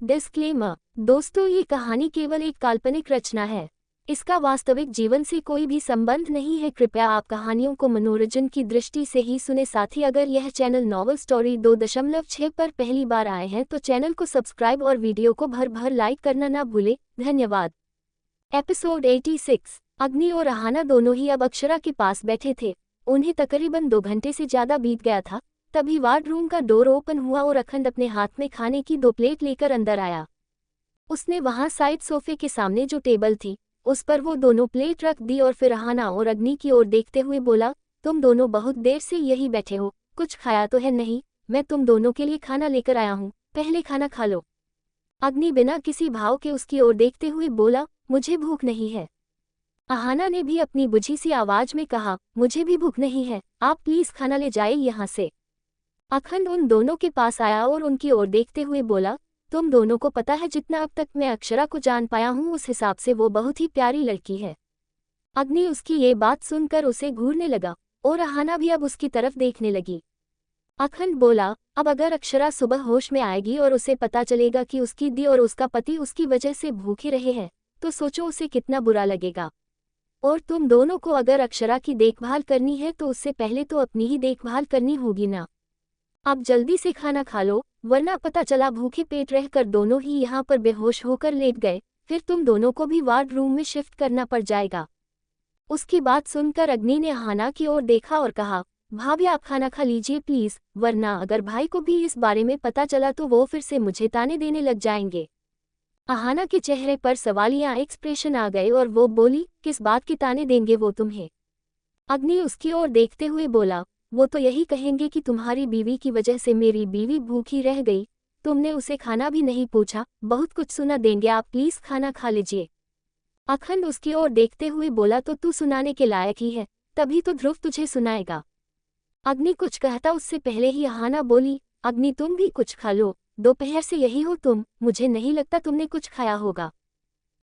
Disclaimer. दोस्तों, ये कहानी केवल एक काल्पनिक रचना है। इसका वास्तविक जीवन से कोई भी संबंध नहीं है। कृपया आप कहानियों को मनोरंजन की दृष्टि से ही सुने। साथ ही अगर यह चैनल नॉवल स्टोरी 2.6 पर पहली बार आए हैं तो चैनल को सब्सक्राइब और वीडियो को भर भर लाइक करना ना भूले। धन्यवाद। एपिसोड 86। अग्नि और अहाना दोनों ही अब अक्षरा के पास बैठे थे। उन्हें तकरीबन 2 घंटे से ज्यादा बीत गया था। तभी वार्ड रूम का डोर ओपन हुआ और अखंड अपने हाथ में खाने की 2 प्लेट लेकर अंदर आया। उसने वहां साइड सोफे के सामने जो टेबल थी उस पर वो दोनों प्लेट रख दी और फिर अहाना और अग्नि की ओर देखते हुए बोला, तुम दोनों बहुत देर से यही बैठे हो, कुछ खाया तो है नहीं? मैं तुम दोनों के लिए खाना लेकर आया हूँ, पहले खाना खा लो। अग्नि बिना किसी भाव के उसकी ओर देखते हुए बोला, मुझे भूख नहीं है। अहाना ने भी अपनी बुझी सी आवाज में कहा, मुझे भी भूख नहीं है, आप प्लीज खाना ले जाए यहाँ से। अखंड उन दोनों के पास आया और उनकी ओर देखते हुए बोला, तुम दोनों को पता है जितना अब तक मैं अक्षरा को जान पाया हूँ उस हिसाब से वो बहुत ही प्यारी लड़की है। अग्नि उसकी ये बात सुनकर उसे घूरने लगा और अहाना भी अब उसकी तरफ देखने लगी। अखंड बोला, अब अगर अक्षरा सुबह होश में आएगी और उसे पता चलेगा कि उसकी दी और उसका पति उसकी वजह से भूखे रहे हैं तो सोचो उसे कितना बुरा लगेगा। और तुम दोनों को अगर अक्षरा की देखभाल करनी है तो उससे पहले तो अपनी ही देखभाल करनी होगी ना। अब जल्दी से खाना खा लो, वरना पता चला भूखे पेट रहकर दोनों ही यहाँ पर बेहोश होकर लेट गए, फिर तुम दोनों को भी वार्ड रूम में शिफ्ट करना पड़ जाएगा। उसकी बात सुनकर अग्नि ने अहाना की ओर देखा और कहा, भाभी आप खाना खा लीजिए प्लीज, वरना अगर भाई को भी इस बारे में पता चला तो वो फिर से मुझे ताने देने लग जाएंगे। अहाना के चेहरे पर सवालिया एक्सप्रेशन आ गए और वो बोली, किस बात की ताने देंगे वो तुम्हें? अग्नि उसकी ओर देखते हुए बोला, वो तो यही कहेंगे कि तुम्हारी बीवी की वजह से मेरी बीवी भूखी रह गई, तुमने उसे खाना भी नहीं पूछा, बहुत कुछ सुना देंगे, आप प्लीज खाना खा लीजिए। अखंड उसकी ओर देखते हुए बोला, तो तू सुनाने के लायक ही है, तभी तो ध्रुव तुझे सुनाएगा। अग्नि कुछ कहता उससे पहले ही अहाना बोली, अग्नि तुम भी कुछ खा लो, दोपहर से यही हो तुम, मुझे नहीं लगता तुमने कुछ खाया होगा।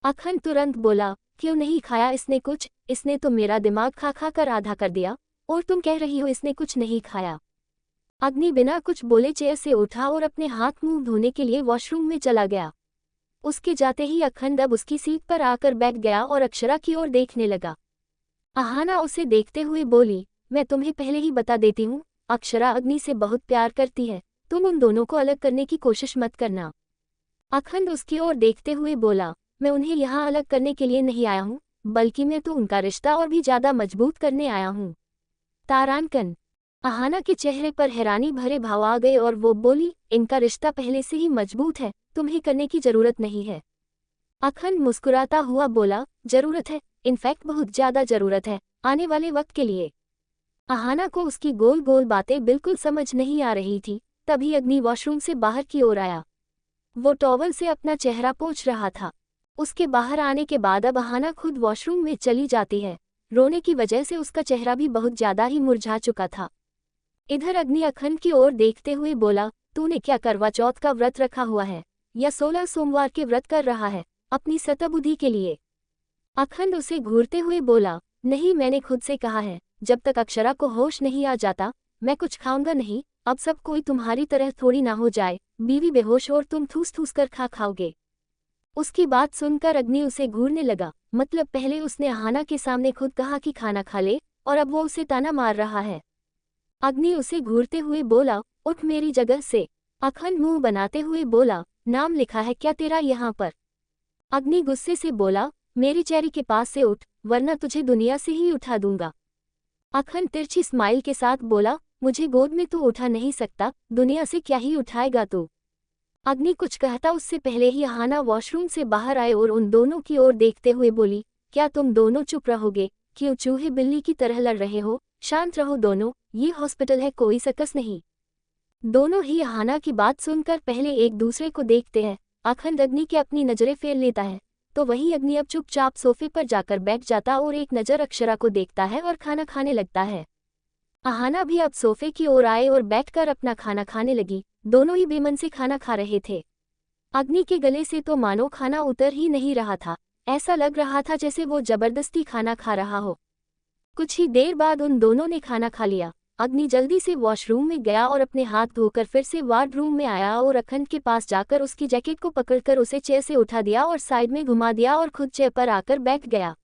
अखंड तुरंत बोला, क्यों नहीं खाया इसने कुछ, इसने तो मेरा दिमाग खा खा कर आधा कर दिया, और तुम कह रही हो इसने कुछ नहीं खाया। अग्नि बिना कुछ बोले चेयर से उठा और अपने हाथ मुंह धोने के लिए वॉशरूम में चला गया। उसके जाते ही अखंड अब उसकी सीट पर आकर बैठ गया और अक्षरा की ओर देखने लगा। अहाना उसे देखते हुए बोली, मैं तुम्हें पहले ही बता देती हूँ, अक्षरा अग्नि से बहुत प्यार करती है, तुम उन दोनों को अलग करने की कोशिश मत करना। अखंड उसकी ओर देखते हुए बोला, मैं उन्हें यहाँ अलग करने के लिए नहीं आया हूँ, बल्कि मैं तो उनका रिश्ता और भी ज्यादा मजबूत करने आया हूँ। तारांकन। अहाना के चेहरे पर हैरानी भरे भाव आ गए और वो बोली, इनका रिश्ता पहले से ही मजबूत है, तुम्हें करने की जरूरत नहीं है। अखंड मुस्कुराता हुआ बोला, जरूरत है, इनफैक्ट बहुत ज्यादा जरूरत है, आने वाले वक्त के लिए। अहाना को उसकी गोल गोल बातें बिल्कुल समझ नहीं आ रही थी। तभी अग्नि वॉशरूम से बाहर की ओर आया। वो टॉवल से अपना चेहरा पोंछ रहा था। उसके बाहर आने के बाद अब अहाना खुद वॉशरूम में चली जाती है। रोने की वजह से उसका चेहरा भी बहुत ज्यादा ही मुरझा चुका था। इधर अग्नि अखंड की ओर देखते हुए बोला, तूने क्या करवा चौथ का व्रत रखा हुआ है या 16 सोमवार के व्रत कर रहा है अपनी सतबुद्धि के लिए? अखंड उसे घूरते हुए बोला, नहीं, मैंने खुद से कहा है, जब तक अक्षरा को होश नहीं आ जाता मैं कुछ खाऊंगा नहीं। अब सब कोई तुम्हारी तरह थोड़ी ना हो जाए, बीवी बेहोश और तुम ठूस ठूस कर खाओगे। उसकी बात सुनकर अग्नि उसे घूरने लगा। मतलब पहले उसने अहाना के सामने खुद कहा कि खाना खा ले और अब वो उसे ताना मार रहा है। अग्नि उसे घूरते हुए बोला, उठ मेरी जगह से। अखंड मुंह बनाते हुए बोला, नाम लिखा है क्या तेरा यहाँ पर? अग्नि गुस्से से बोला, मेरी चेहरे के पास से उठ, वरना तुझे दुनिया से ही उठा दूंगा। अखंड तिरछी स्माइल के साथ बोला, मुझे गोद में तू उठा नहीं सकता, दुनिया से क्या ही उठाएगा तू? अग्नि कुछ कहता उससे पहले ही अहाना वॉशरूम से बाहर आए और उन दोनों की ओर देखते हुए बोली, क्या तुम दोनों चुप रहोगे? क्यों चूहे बिल्ली की तरह लड़ रहे हो? शांत रहो दोनों, ये हॉस्पिटल है, कोई सर्कस नहीं। दोनों ही अहाना की बात सुनकर पहले एक दूसरे को देखते हैं। अखंड अग्नि के अपनी नजरें फेर लेता है तो वहीं अग्नि अब चुपचाप सोफे पर जाकर बैठ जाता और एक नज़र अक्षरा को देखता है और खाना खाने लगता है। अहाना भी अब सोफे की ओर आए और बैठकर अपना खाना खाने लगी। दोनों ही बेमन से खाना खा रहे थे। अग्नि के गले से तो मानो खाना उतर ही नहीं रहा था, ऐसा लग रहा था जैसे वो जबरदस्ती खाना खा रहा हो। कुछ ही देर बाद उन दोनों ने खाना खा लिया। अग्नि जल्दी से वॉशरूम में गया और अपने हाथ धोकर फिर से वार्डरूम में आया और अखंड के पास जाकर उसकी जैकेट को पकड़कर उसे चेयर से उठा दिया और साइड में घुमा दिया और खुद चेयर पर आकर बैठ गया।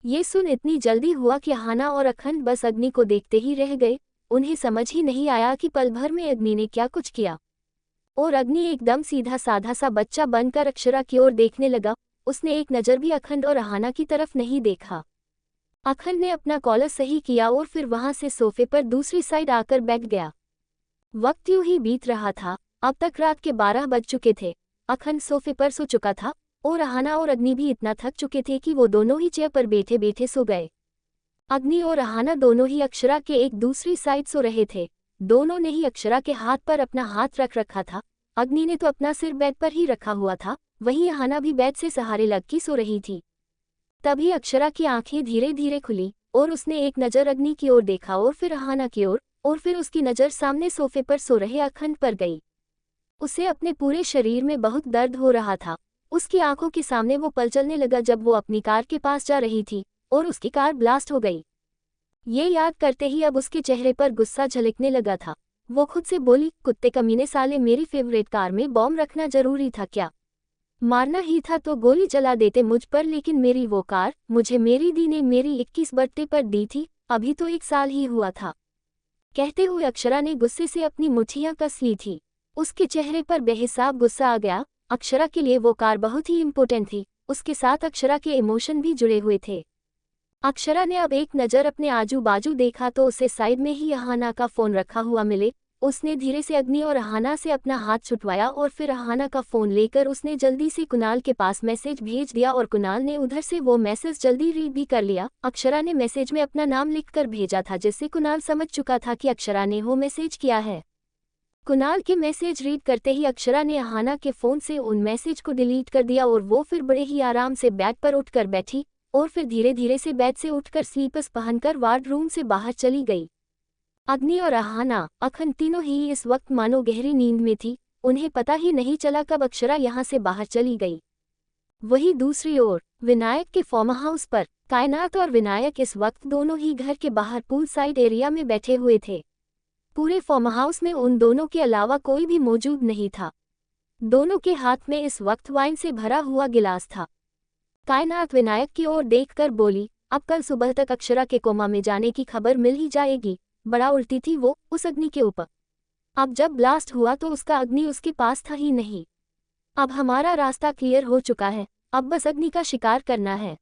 ये सुन इतनी जल्दी हुआ कि अहाना और अखंड बस अग्नि को देखते ही रह गए। उन्हें समझ ही नहीं आया कि पल भर में अग्नि ने क्या कुछ किया। और अग्नि एकदम सीधा साधा सा बच्चा बनकर अक्षरा की ओर देखने लगा। उसने एक नज़र भी अखंड और अहाना की तरफ नहीं देखा। अखंड ने अपना कॉलर सही किया और फिर वहां से सोफे पर दूसरी साइड आकर बैठ गया। वक्त यूं ही बीत रहा था। अब तक रात के 12 बज चुके थे। अखंड सोफे पर सो चुका था और अहाना और अग्नि भी इतना थक चुके थे कि वो दोनों ही चेयर पर बैठे बैठे सो गए। अग्नि और अहाना दोनों ही अक्षरा के एक दूसरी साइड सो रहे थे। दोनों ने ही अक्षरा के हाथ पर अपना हाथ रख रखा था। अग्नि ने तो अपना सिर बेड पर ही रखा हुआ था, वहीं अहाना भी बेड से सहारे लग के सो रही थी। तभी अक्षरा की आंखें धीरे धीरे खुली और उसने एक नज़र अग्नि की ओर देखा और फिर अहाना की ओर, और फिर उसकी नज़र सामने सोफे पर सो रहे अखंड पर गई। उसे अपने पूरे शरीर में बहुत दर्द हो रहा था। उसकी आंखों के सामने वो पल चलने लगा जब वो अपनी कार के पास जा रही थी और उसकी कार ब्लास्ट हो गई। ये याद करते ही अब उसके चेहरे पर गुस्सा झलकने लगा था। वो खुद से बोली, कुत्ते कमीने साले, मेरी फेवरेट कार में बॉम्ब रखना जरूरी था क्या? मारना ही था तो गोली चला देते मुझ पर, लेकिन मेरी वो कार मुझे मेरी दी ने मेरी 21 बर्थडे पर दी थी, अभी तो 1 साल ही हुआ था। कहते हुए अक्षरा ने गुस्से से अपनी मुट्ठियां कस ली थी। उसके चेहरे पर बेहिसाब गुस्सा आ गया। अक्षरा के लिए वो कार बहुत ही इम्पोर्टेंट थी, उसके साथ अक्षरा के इमोशन भी जुड़े हुए थे। अक्षरा ने अब एक नज़र अपने आजू बाजू देखा तो उसे साइड में ही अहाना का फ़ोन रखा हुआ मिले। उसने धीरे से अग्नि और अहाना से अपना हाथ छुटवाया और फिर अहाना का फ़ोन लेकर उसने जल्दी से कुणाल के पास मैसेज भेज दिया और कुणाल ने उधर से वो मैसेज जल्दी रीड भी कर लिया। अक्षरा ने मैसेज में अपना नाम लिखकर भेजा था, जिससे कुणाल समझ चुका था कि अक्षरा ने वो मैसेज किया है। कुणाल के मैसेज रीड करते ही अक्षरा ने अहाना के फ़ोन से उन मैसेज को डिलीट कर दिया और वो फिर बड़े ही आराम से बेड पर उठकर बैठी और फिर धीरे धीरे से बेड से उठकर स्लीपर्स पहनकर वार्डरूम से बाहर चली गई। अग्नि और अहाना, अखंड तीनों ही इस वक्त मानो गहरी नींद में थी। उन्हें पता ही नहीं चला कब अक्षरा यहाँ से बाहर चली गई। वहीं दूसरी ओर विनायक के फार्म हाउस पर कायनात और विनायक इस वक्त दोनों ही घर के बाहर पूल साइड एरिया में बैठे हुए थे। पूरे फार्म हाउस में उन दोनों के अलावा कोई भी मौजूद नहीं था। दोनों के हाथ में इस वक्त वाइन से भरा हुआ गिलास था। कायनात विनायक की ओर देखकर बोली, अब कल सुबह तक अक्षरा के कोमा में जाने की खबर मिल ही जाएगी। बड़ा उल्टी थी वो उस अग्नि के ऊपर। अब जब ब्लास्ट हुआ तो उसका अग्नि उसके पास था ही नहीं। अब हमारा रास्ता क्लियर हो चुका है, अब बस अग्नि का शिकार करना है।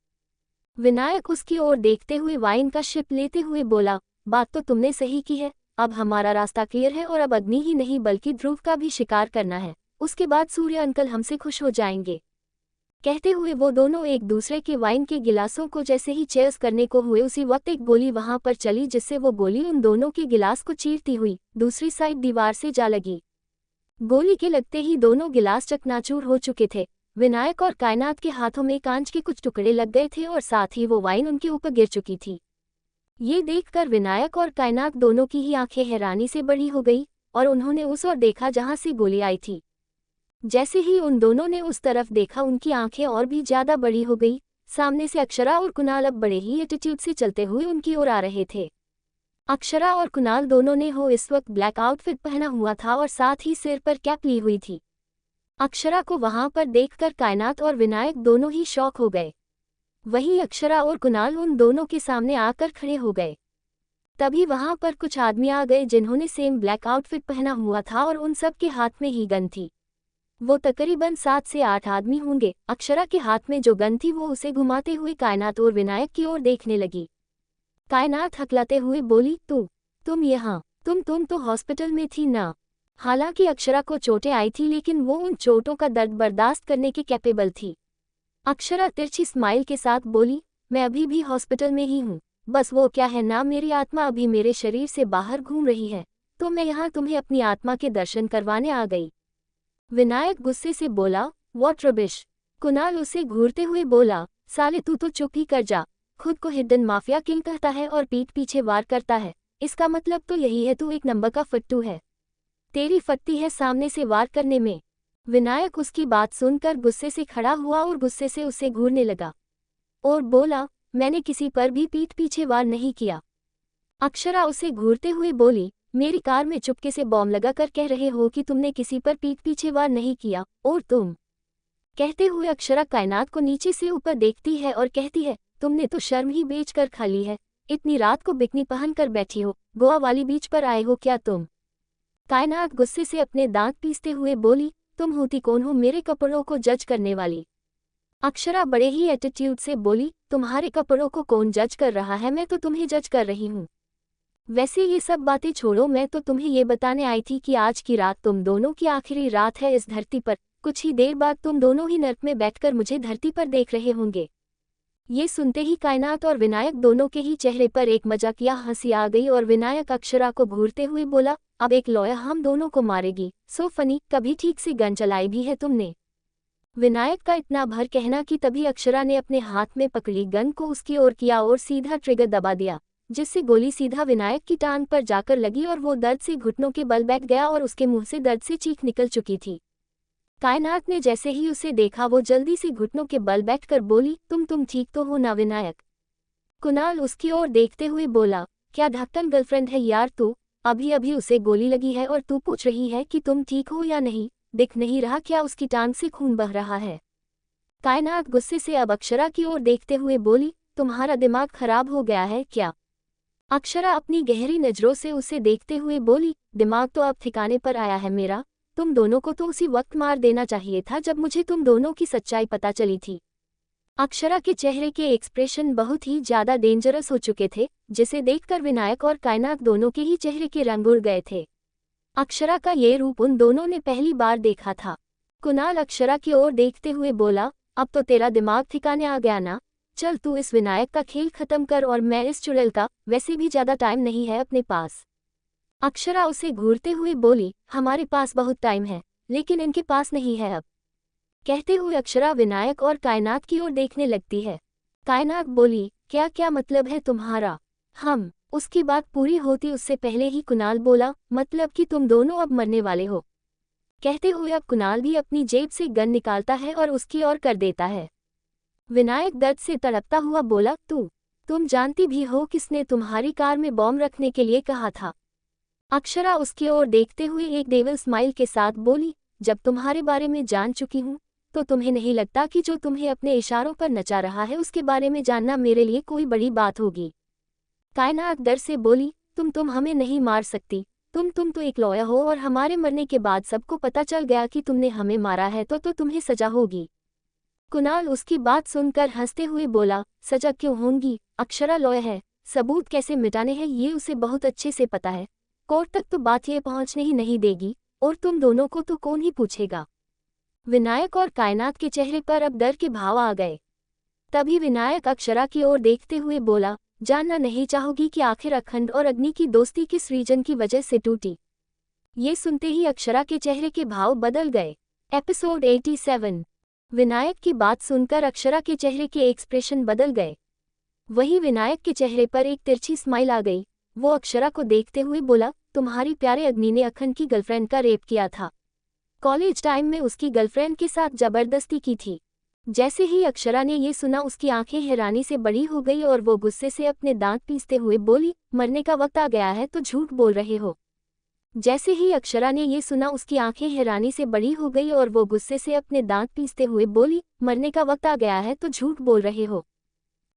विनायक उसकी ओर देखते हुए वाइन का शिप लेते हुए बोला, बात तो तुमने सही की है, अब हमारा रास्ता क्लियर है और अब अग्नि ही नहीं बल्कि ध्रुव का भी शिकार करना है। उसके बाद सूर्य अंकल हमसे खुश हो जाएंगे। कहते हुए वो दोनों एक दूसरे के वाइन के गिलासों को जैसे ही चेयर्स करने को हुए उसी वक्त एक गोली वहां पर चली, जिससे वो गोली उन दोनों के गिलास को चीरती हुई दूसरी साइड दीवार से जा लगी। गोली के लगते ही दोनों गिलास चकनाचूर हो चुके थे। विनायक और कायनात के हाथों में कांच के कुछ टुकड़े लग गए थे और साथ ही वो वाइन उनके ऊपर गिर चुकी थी। ये देखकर विनायक और कायनात दोनों की ही आंखें हैरानी से बड़ी हो गई और उन्होंने उस ओर देखा जहां से गोली आई थी। जैसे ही उन दोनों ने उस तरफ देखा उनकी आंखें और भी ज्यादा बड़ी हो गई। सामने से अक्षरा और कुणाल अब बड़े ही एटीट्यूड से चलते हुए उनकी ओर आ रहे थे। अक्षरा और कुणाल दोनों ने इस वक्त ब्लैक आउटफिट पहना हुआ था और साथ ही सिर पर कैप ली हुई थी। अक्षरा को वहां पर देखकर कायनात और विनायक दोनों ही शॉक हो गए। वहीं अक्षरा और कुणाल उन दोनों के सामने आकर खड़े हो गए। तभी वहां पर कुछ आदमी आ गए जिन्होंने सेम ब्लैक आउटफिट पहना हुआ था और उन सब के हाथ में ही गन थी। वो तकरीबन 7 से 8 आदमी होंगे। अक्षरा के हाथ में जो गन थी वो उसे घुमाते हुए कायनात और विनायक की ओर देखने लगी। कायनात हकलाते हुए बोली, तुम यहाँ, तुम तो हॉस्पिटल में थी ना? हालांकि अक्षरा को चोटें आई थी लेकिन वो उन चोटों का दर्द बर्दाश्त करने के कैपेबल थी। अक्षरा तिरछी स्माइल के साथ बोली, मैं अभी भी हॉस्पिटल में ही हूँ, बस वो क्या है ना, मेरी आत्मा अभी मेरे शरीर से बाहर घूम रही है, तो मैं यहाँ तुम्हें अपनी आत्मा के दर्शन करवाने आ गई। विनायक गुस्से से बोला, व्हाट रबिश। कुणाल उसे घूरते हुए बोला, साले तू तो चुप ही कर जा, खुद को हिडन माफिया किंग कहता है और पीठ पीछे वार करता है, इसका मतलब तो यही है तू एक नंबर का फट्टू है। तेरी फट्टी है सामने से वार करने में। विनायक उसकी बात सुनकर गुस्से से खड़ा हुआ और गुस्से से उसे घूरने लगा और बोला, मैंने किसी पर भी पीठ पीछे वार नहीं किया। अक्षरा उसे घूरते हुए बोली, मेरी कार में चुपके से बॉम्ब लगाकर कह रहे हो कि तुमने किसी पर पीठ पीछे वार नहीं किया, और तुम। कहते हुए अक्षरा कायनात को नीचे से ऊपर देखती है और कहती है, तुमने तो शर्म ही बेच कर खा ली है। इतनी रात को बिकनी पहन कर बैठी हो, गोवा वाली बीच पर आए हो क्या तुम? कायनात गुस्से से अपने दांत पीसते हुए बोली, तुम होती कौन हो मेरे कपड़ों को जज करने वाली? अक्षरा बड़े ही एटीट्यूड से बोली, तुम्हारे कपड़ों को कौन जज कर रहा है, मैं तो तुम्हें जज कर रही हूँ। वैसे ये सब बातें छोड़ो, मैं तो तुम्हें ये बताने आई थी कि आज की रात तुम दोनों की आखिरी रात है इस धरती पर। कुछ ही देर बाद तुम दोनों ही नर्क में बैठकर मुझे धरती पर देख रहे होंगे। ये सुनते ही कायनात और विनायक दोनों के ही चेहरे पर एक मजाकिया हंसी आ गई और विनायक अक्षरा को घूरते हुए बोला, अब एक लॉयर हम दोनों को मारेगी, सो फनी, कभी ठीक से गन चलाई भी है तुमने? विनायक का इतना भर कहना कि तभी अक्षरा ने अपने हाथ में पकड़ी गन को उसकी ओर किया और सीधा ट्रिगर दबा दिया, जिससे गोली सीधा विनायक की टांग पर जाकर लगी और वो दर्द से घुटनों के बल बैठ गया और उसके मुंह से दर्द से चीख निकल चुकी थी। कायनात ने जैसे ही उसे देखा वो जल्दी से घुटनों के बल बैठकर बोली, तुम ठीक तो हो ना विनायक? कुणाल उसकी ओर देखते हुए बोला, क्या ढक्कन गर्लफ्रेंड है यार तू? अभी अभी उसे गोली लगी है और तू पूछ रही है कि तुम ठीक हो या नहीं? दिख नहीं रहा क्या उसकी टांग से खून बह रहा है? कायनात गुस्से से अब अक्षरा की ओर देखते हुए बोली, तुम्हारा दिमाग खराब हो गया है क्या? अक्षरा अपनी गहरी नजरों से उसे देखते हुए बोली, दिमाग तो अब ठिकाने पर आया है मेरा। तुम दोनों को तो उसी वक्त मार देना चाहिए था जब मुझे तुम दोनों की सच्चाई पता चली थी। अक्षरा के चेहरे के एक्सप्रेशन बहुत ही ज्यादा डेंजरस हो चुके थे, जिसे देखकर विनायक और कायनात दोनों के ही चेहरे के रंग उड़ गए थे। अक्षरा का ये रूप उन दोनों ने पहली बार देखा था। कुणाल अक्षरा की ओर देखते हुए बोला, अब तो तेरा दिमाग ठिकाने आ गया ना? चल तू इस विनायक का खेल खत्म कर और मैं इस चुड़ैल का, वैसे भी ज्यादा टाइम नहीं है अपने पास। अक्षरा उसे घूरते हुए बोली, हमारे पास बहुत टाइम है, लेकिन इनके पास नहीं है अब। कहते हुए अक्षरा विनायक और कायनात की ओर देखने लगती है। कायनात बोली, क्या क्या मतलब है तुम्हारा? हम। उसकी बात पूरी होती उससे पहले ही कुणाल बोला, मतलब कि तुम दोनों अब मरने वाले हो। कहते हुए अब कुणाल भी अपनी जेब से गन निकालता है और उसकी ओर कर देता है। विनायक दर्द से तड़पता हुआ बोला, तुम जानती भी हो किसने तुम्हारी कार में बॉम्ब रखने के लिए कहा था? अक्षरा उसकी ओर देखते हुए एक डेविल स्माइल के साथ बोली, जब तुम्हारे बारे में जान चुकी हूँ, तो तुम्हें नहीं लगता कि जो तुम्हें अपने इशारों पर नचा रहा है उसके बारे में जानना मेरे लिए कोई बड़ी बात होगी? कायनात डर से बोली, तुम हमें नहीं मार सकती। तुम तो एक लॉयर हो और हमारे मरने के बाद सबको पता चल गया कि तुमने हमें मारा है तो तुम्हें सजा होगी। कुणाल उसकी बात सुनकर हंसते हुए बोला, सजा क्यों होगी? अक्षरा लॉयर है, सबूत कैसे मिटाने हैं ये उसे बहुत अच्छे से पता है। कोर्ट तक तो बात ये पहुंचने ही नहीं देगी, और तुम दोनों को तो कौन ही पूछेगा? विनायक और कायनात के चेहरे पर अब डर के भाव आ गए। तभी विनायक अक्षरा की ओर देखते हुए बोला, जानना नहीं चाहोगी कि आखिर अखंड और अग्नि की दोस्ती किस रीजन की वजह से टूटी? ये सुनते ही अक्षरा के चेहरे के भाव बदल गए। एपिसोड 87। विनायक की बात सुनकर अक्षरा के चेहरे के एक्सप्रेशन बदल गए। वहीं विनायक के चेहरे पर एक तिरछी स्माइल आ गई। वो अक्षरा को देखते हुए बोला, तुम्हारी प्यारे अग्नि ने अखंड की गर्लफ्रेंड का रेप किया था। कॉलेज टाइम में उसकी गर्लफ्रेंड के साथ जबरदस्ती की थी। जैसे ही अक्षरा ने ये सुना उसकी आंखें हैरानी से बड़ी हो गई और वो गुस्से से अपने दांत पीसते हुए बोली, मरने का वक्त आ गया है तो झूठ बोल रहे हो। जैसे ही अक्षरा ने ये सुना उसकी आंखें हैरानी से बड़ी हो गई और वो गुस्से से अपने दांत पीसते हुए बोली, मरने का वक्त आ गया है तो झूठ बोल रहे हो।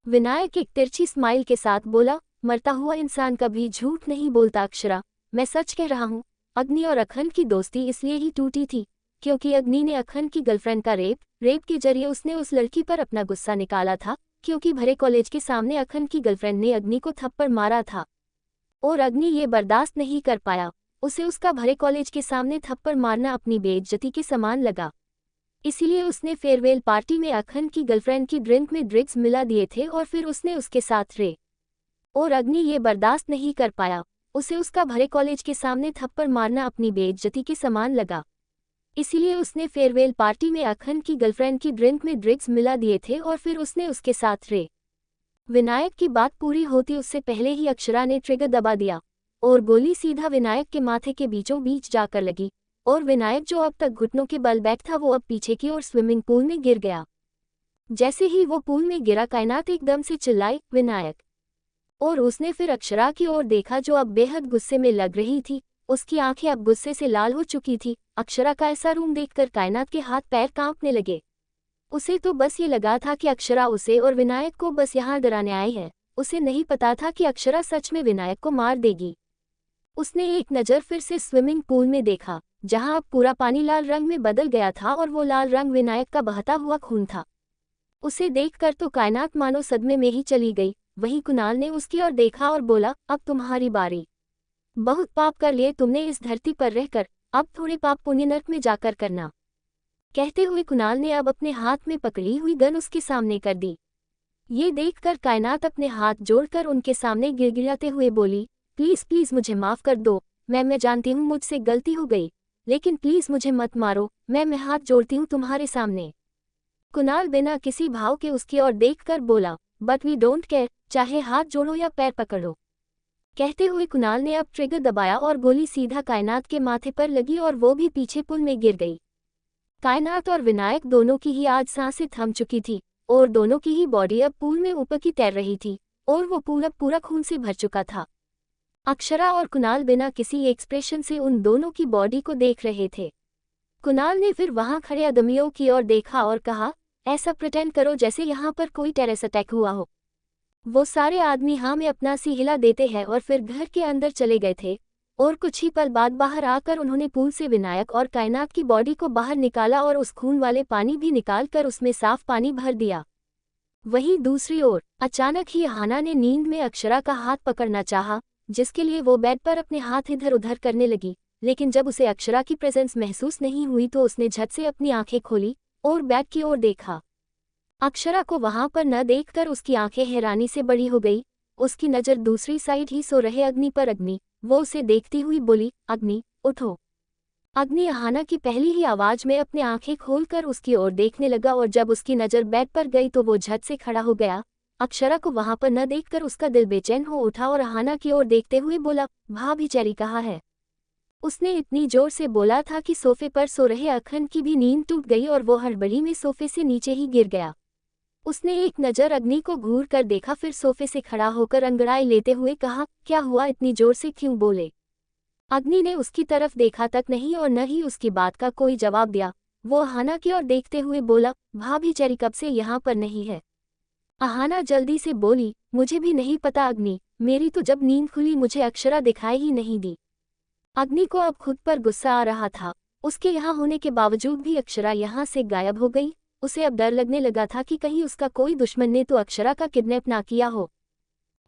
विनायक एक तिरछी स्माइल के साथ बोला, मरता हुआ इंसान कभी झूठ नहीं बोलता अक्षरा, मैं सच कह रहा हूँ। अग्नि और अखंड की दोस्ती इसलिए ही टूटी थी क्योंकि अग्नि ने अखंड की गर्लफ्रेंड का रेप के जरिए उसने उस लड़की पर अपना गुस्सा निकाला था, क्योंकि भरे कॉलेज के सामने अखंड की गर्लफ्रेंड ने अग्नि को थप्पड़ मारा था और अग्नि ये बर्दाश्त नहीं कर पाया। उसे उसका भरे कॉलेज के सामने थप्पड़ मारना अपनी बेइज्जती के समान लगा। इसीलिए उसने फेयरवेल पार्टी में अखंड की गर्लफ्रेंड की ड्रिंक में ड्रग्स मिला दिए थे और फिर उसने उसके साथ और अग्नि ये बर्दाश्त नहीं कर पाया। उसे उसका भरे कॉलेज के सामने थप्पड़ मारना अपनी बेइज्जती के समान लगा। इसीलिए उसने फेयरवेल पार्टी में अखंड की गर्लफ्रेंड की ड्रिंक में ड्रग्स मिला दिए थे और फिर उसने उसके साथ विनायक की बात पूरी होती उससे पहले ही अक्षरा ने ट्रिगर दबा दिया और गोली सीधा विनायक के माथे के बीचों बीच जाकर लगी और विनायक जो अब तक घुटनों के बल बैठ था वो अब पीछे की ओर स्विमिंग पूल में गिर गया। जैसे ही वो पूल में गिरा कायनात एकदम से चिल्लाई, विनायक। और उसने फिर अक्षरा की ओर देखा जो अब बेहद गुस्से में लग रही थी। उसकी आंखें अब गुस्से से लाल हो चुकी थी। अक्षरा का ऐसा रूम देखकर कायनात के हाथ पैर कांपने लगे। उसे तो बस ये लगा था कि अक्षरा उसे और विनायक को बस यहाँ डराने आई है। उसे नहीं पता था कि अक्षरा सच में विनायक को मार देगी। उसने एक नज़र फिर से स्विमिंग पूल में देखा, जहां अब पूरा पानी लाल रंग में बदल गया था और वो लाल रंग विनायक का बहता हुआ खून था। उसे देखकर तो कायनात मानो सदमे में ही चली गई। वहीं कुणाल ने उसकी ओर देखा और बोला, अब तुम्हारी बारी। बहुत पाप कर लिए तुमने इस धरती पर रहकर, अब थोड़े पाप पुण्य नरक में जाकर करना। कहते हुए कुणाल ने अब अपने हाथ में पकड़ी हुई गन उसके सामने कर दी। ये देखकर कायनात अपने हाथ जोड़कर उनके सामने गिड़गिड़ाते हुए बोली, प्लीज़ प्लीज़ मुझे माफ़ कर दो। मैं जानती हूँ मुझसे गलती हो गई, लेकिन प्लीज़ मुझे मत मारो। मैं हाथ जोड़ती हूँ तुम्हारे सामने। कुणाल बिना किसी भाव के उसकी ओर देखकर बोला, बट वी डोंट केयर, चाहे हाथ जोड़ो या पैर पकड़ो। कहते हुए कुणाल ने अब ट्रिगर दबाया और गोली सीधा कायनात के माथे पर लगी और वो भी पीछे पुल में गिर गई। कायनात और विनायक दोनों की ही आज सांसें थम चुकी थी और दोनों की ही बॉडी अब पूल में ऊपर की तैर रही थी और वो पूल अब पूरा खून से भर चुका था। अक्षरा और कुणाल बिना किसी एक्सप्रेशन से उन दोनों की बॉडी को देख रहे थे। कुणाल ने फिर वहां खड़े आदमियों की ओर देखा और कहा, ऐसा प्रिटेंड करो जैसे यहाँ पर कोई टेररिस्ट अटैक हुआ हो। वो सारे आदमी हाँ में अपना सी हिला देते हैं और फिर घर के अंदर चले गए थे और कुछ ही पल बाद बाहर आकर उन्होंने पूल से विनायक और कायनात की बॉडी को बाहर निकाला और उस खून वाले पानी भी निकाल कर उसमें साफ पानी भर दिया। वहीं दूसरी ओर अचानक ही अहाना ने नींद में अक्षरा का हाथ पकड़ना चाहा, जिसके लिए वो बेड पर अपने हाथ इधर उधर करने लगी, लेकिन जब उसे अक्षरा की प्रेजेंस महसूस नहीं हुई तो उसने झट से अपनी आंखें खोली और बेड की ओर देखा। अक्षरा को वहां पर न देखकर उसकी आंखें हैरानी से बड़ी हो गई। उसकी नज़र दूसरी साइड ही सो रहे अग्नि पर। अग्नि, वो उसे देखती हुई बोली, अग्नि उठो। अग्नि अहाना की पहली ही आवाज में अपने आंखें खोलकर उसकी ओर देखने लगा और जब उसकी नज़र बेड पर गई तो वो झट से खड़ा हो गया। अक्षरा को वहां पर न देखकर उसका दिल बेचैन हो उठा और अहाना की ओर देखते हुए बोला, भाभी चेरी कहाँ है? उसने इतनी जोर से बोला था कि सोफे पर सो रहे अखंड की भी नींद टूट गई और वो हड़बड़ी में सोफे से नीचे ही गिर गया। उसने एक नज़र अग्नि को घूर कर देखा, फिर सोफे से खड़ा होकर अंगड़ाई लेते हुए कहा, क्या हुआ, इतनी जोर से क्यों बोले? अग्नि ने उसकी तरफ देखा तक नहीं और न ही उसकी बात का कोई जवाब दिया। वो अहाना की ओर देखते हुए बोला, भाभी चेरी कब से यहाँ पर नहीं है? अहाना जल्दी से बोली, मुझे भी नहीं पता अग्नि, मेरी तो जब नींद खुली मुझे अक्षरा दिखाई ही नहीं दी। अग्नि को अब खुद पर गुस्सा आ रहा था। उसके यहाँ होने के बावजूद भी अक्षरा यहाँ से गायब हो गई। उसे अब डर लगने लगा था कि कहीं उसका कोई दुश्मन ने तो अक्षरा का किडनैप ना किया हो।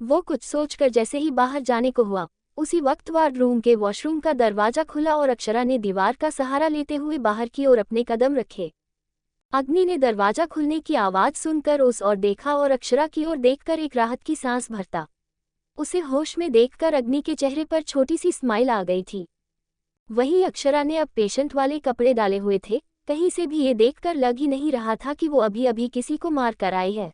वो कुछ सोचकर जैसे ही बाहर जाने को हुआ, उसी वक्त वार्ड रूम के वॉशरूम का दरवाजा खुला और अक्षरा ने दीवार का सहारा लेते हुए बाहर की ओर अपने कदम रखे। अग्नि ने दरवाजा खुलने की आवाज़ सुनकर उस ओर देखा और अक्षरा की ओर देखकर एक राहत की सांस भरता। उसे होश में देखकर अग्नि के चेहरे पर छोटी सी स्माइल आ गई थी। वहीं अक्षरा ने अब पेशेंट वाले कपड़े डाले हुए थे। कहीं से भी ये देखकर लग ही नहीं रहा था कि वो अभी अभी किसी को मार कर आई है।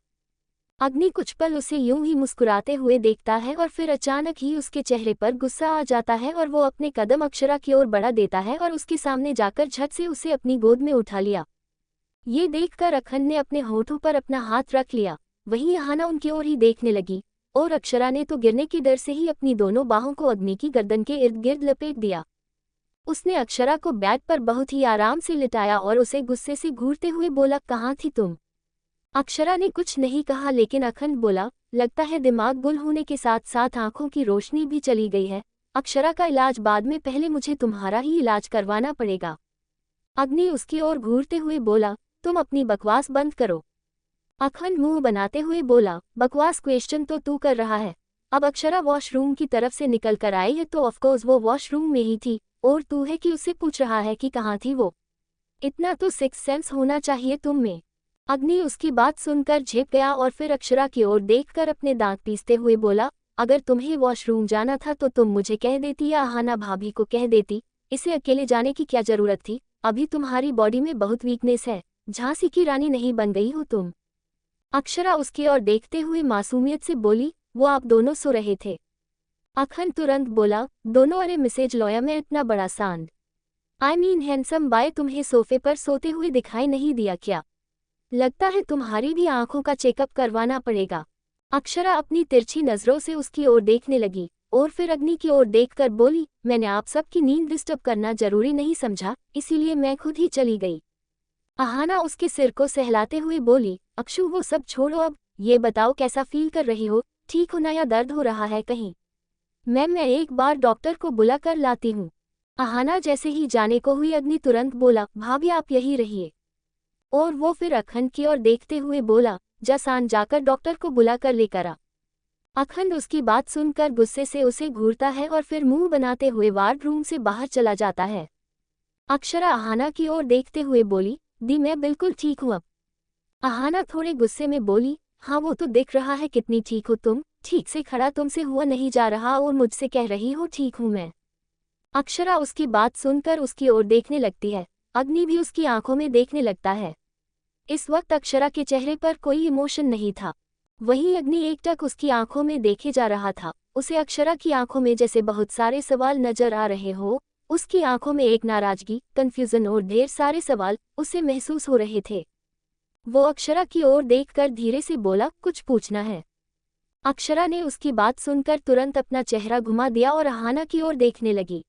अग्नि कुछ पल उसे यूं ही मुस्कुराते हुए देखता है और फिर अचानक ही उसके चेहरे पर गुस्सा आ जाता है और वो अपने कदम अक्षरा की ओर बढ़ा देता है और उसके सामने जाकर झट से उसे अपनी गोद में उठा लिया। ये देखकर अखंड ने अपने होठों पर अपना हाथ रख लिया। वहीं अहाना उनकी ओर ही देखने लगी और अक्षरा ने तो गिरने के डर से ही अपनी दोनों बाहों को अग्नि की गर्दन के इर्द गिर्द लपेट दिया। उसने अक्षरा को बेड पर बहुत ही आराम से लिटाया और उसे गुस्से से घूरते हुए बोला, कहाँ थी तुम? अक्षरा ने कुछ नहीं कहा, लेकिन अखंड बोला, लगता है दिमाग गुल होने के साथ साथ आंखों की रोशनी भी चली गई है। अक्षरा का इलाज बाद में, पहले मुझे तुम्हारा ही इलाज करवाना पड़ेगा। अग्नि उसकी ओर घूरते हुए बोला, तुम अपनी बकवास बंद करो। अखंड मुंह बनाते हुए बोला, बकवास क्वेश्चन तो तू कर रहा है। अब अक्षरा वॉशरूम की तरफ से निकल कर आई है तो ऑफकोर्स वो वॉशरूम में ही थी और तू है कि उससे पूछ रहा है कि कहाँ थी वो? इतना तो सिक्स सेंस होना चाहिए तुम में। अग्नि उसकी बात सुनकर झेप गया और फिर अक्षरा की ओर देखकर अपने दांत पीसते हुए बोला, अगर तुम्हें वॉशरूम जाना था तो तुम मुझे कह देती या अहाना भाभी को कह देती। इसे अकेले जाने की क्या जरूरत थी? अभी तुम्हारी बॉडी में बहुत वीकनेस है, झांसी की रानी नहीं बन गई हो तुम। अक्षरा उसकी ओर देखते हुए मासूमियत से बोली, वो आप दोनों सो रहे थे? अखंड तुरंत बोला, दोनों? अरे मिसेज लॉयर में इतना बड़ा सांड, आई मीन हैंडसम बाय, तुम्हें सोफे पर सोते हुए दिखाई नहीं दिया क्या? लगता है तुम्हारी भी आंखों का चेकअप करवाना पड़ेगा। अक्षरा अपनी तिरछी नजरों से उसकी ओर देखने लगी और फिर अग्नि की ओर देखकर बोली, मैंने आप सबकी नींद डिस्टर्ब करना जरूरी नहीं समझा, इसीलिए मैं खुद ही चली गई। अहाना उसके सिर को सहलाते हुए बोली, अक्षु वो सब छोड़ो, अब ये बताओ कैसा फील कर रही हो, ठीक हो ना या दर्द हो रहा है कहीं? मैं एक बार डॉक्टर को बुला कर लाती हूँ। अहाना जैसे ही जाने को हुई अग्नि तुरंत बोला, भाभी आप यही रहिए। और वो फिर अखंड की ओर देखते हुए बोला, जसान जाकर डॉक्टर को बुला कर लेकर आ। अखंड उसकी बात सुनकर गुस्से से उसे घूरता है और फिर मुंह बनाते हुए वार्ड रूम से बाहर चला जाता है। अक्षरा अहाना की ओर देखते हुए बोली, दी मैं बिल्कुल ठीक हूँ अब। अहाना थोड़े गुस्से में बोली, हाँ वो तो दिख रहा है कितनी ठीक हो तुम, ठीक से खड़ा तुमसे हुआ नहीं जा रहा और मुझसे कह रही हो ठीक हूँ मैं। अक्षरा उसकी बात सुनकर उसकी ओर देखने लगती है। अग्नि भी उसकी आंखों में देखने लगता है। इस वक्त अक्षरा के चेहरे पर कोई इमोशन नहीं था। वहीं अग्नि एकटक उसकी आंखों में देखे जा रहा था। उसे अक्षरा की आंखों में जैसे बहुत सारे सवाल नजर आ रहे हो। उसकी आंखों में एक नाराजगी, कंफ्यूजन और ढेर सारे सवाल उसे महसूस हो रहे थे। वो अक्षरा की ओर देखकर धीरे से बोला, कुछ पूछना है? अक्षरा ने उसकी बात सुनकर तुरंत अपना चेहरा घुमा दिया और अहाना की ओर देखने लगी।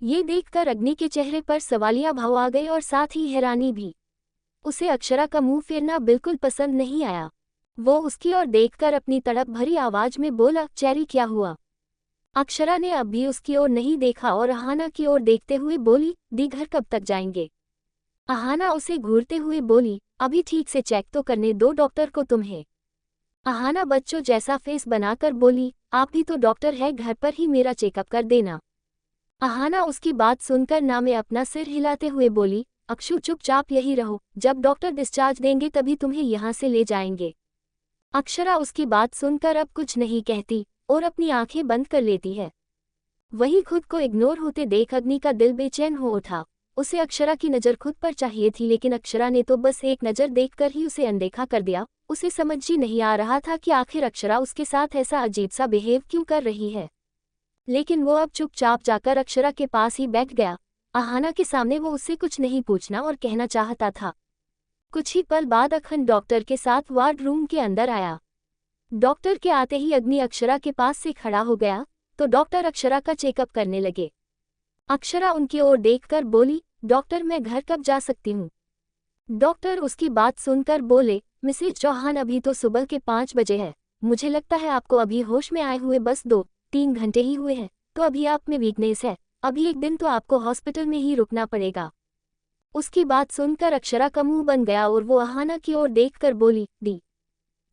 ये देखकर अग्नि के चेहरे पर सवालिया भाव आ गए और साथ ही हैरानी भी। उसे अक्षरा का मुंह फेरना बिल्कुल पसंद नहीं आया। वो उसकी ओर देखकर अपनी तड़प भरी आवाज में बोला, चेरी क्या हुआ? अक्षरा ने अब भी उसकी ओर नहीं देखा और अहाना की ओर देखते हुए बोली, दी घर कब तक जाएंगे? अहाना उसे घूरते हुए बोली, अभी ठीक से चेक तो करने दो डॉक्टर को तुम्हें। अहाना बच्चों जैसा फेस बनाकर बोली, आप भी तो डॉक्टर है, घर पर ही मेरा चेकअप कर देना। अहाना उसकी बात सुनकर ना में अपना सिर हिलाते हुए बोली, अक्षु चुपचाप यही रहो, जब डॉक्टर डिस्चार्ज देंगे तभी तुम्हें यहाँ से ले जाएंगे। अक्षरा उसकी बात सुनकर अब कुछ नहीं कहती और अपनी आंखें बंद कर लेती है। वहीं खुद को इग्नोर होते देख अग्नि का दिल बेचैन हो उठा। उसे अक्षरा की नज़र खुद पर चाहिए थी, लेकिन अक्षरा ने तो बस एक नज़र देखकर ही उसे अनदेखा कर दिया। उसे समझ ही नहीं आ रहा था कि आखिर अक्षरा उसके साथ ऐसा अजीब सा बिहेव क्यों कर रही है। लेकिन वो अब चुपचाप जाकर अक्षरा के पास ही बैठ गया। अहाना के सामने वो उससे कुछ नहीं पूछना और कहना चाहता था। कुछ ही पल बाद अखंड डॉक्टर के साथ वार्ड रूम के अंदर आया। डॉक्टर के आते ही अग्नि अक्षरा के पास से खड़ा हो गया तो डॉक्टर अक्षरा का चेकअप करने लगे। अक्षरा उनकी ओर देखकर बोली, डॉक्टर मैं घर कब जा सकती हूँ? डॉक्टर उसकी बात सुनकर बोले, मिसेज चौहान अभी तो सुबह के 5 बजे है, मुझे लगता है आपको अभी होश में आए हुए बस 2-3 घंटे ही हुए हैं, तो अभी आप में वीकनेस है, अभी एक दिन तो आपको हॉस्पिटल में ही रुकना पड़ेगा। उसकी बात सुनकर अक्षरा का मुंह बन गया और वो अहाना की ओर देखकर बोली, दी।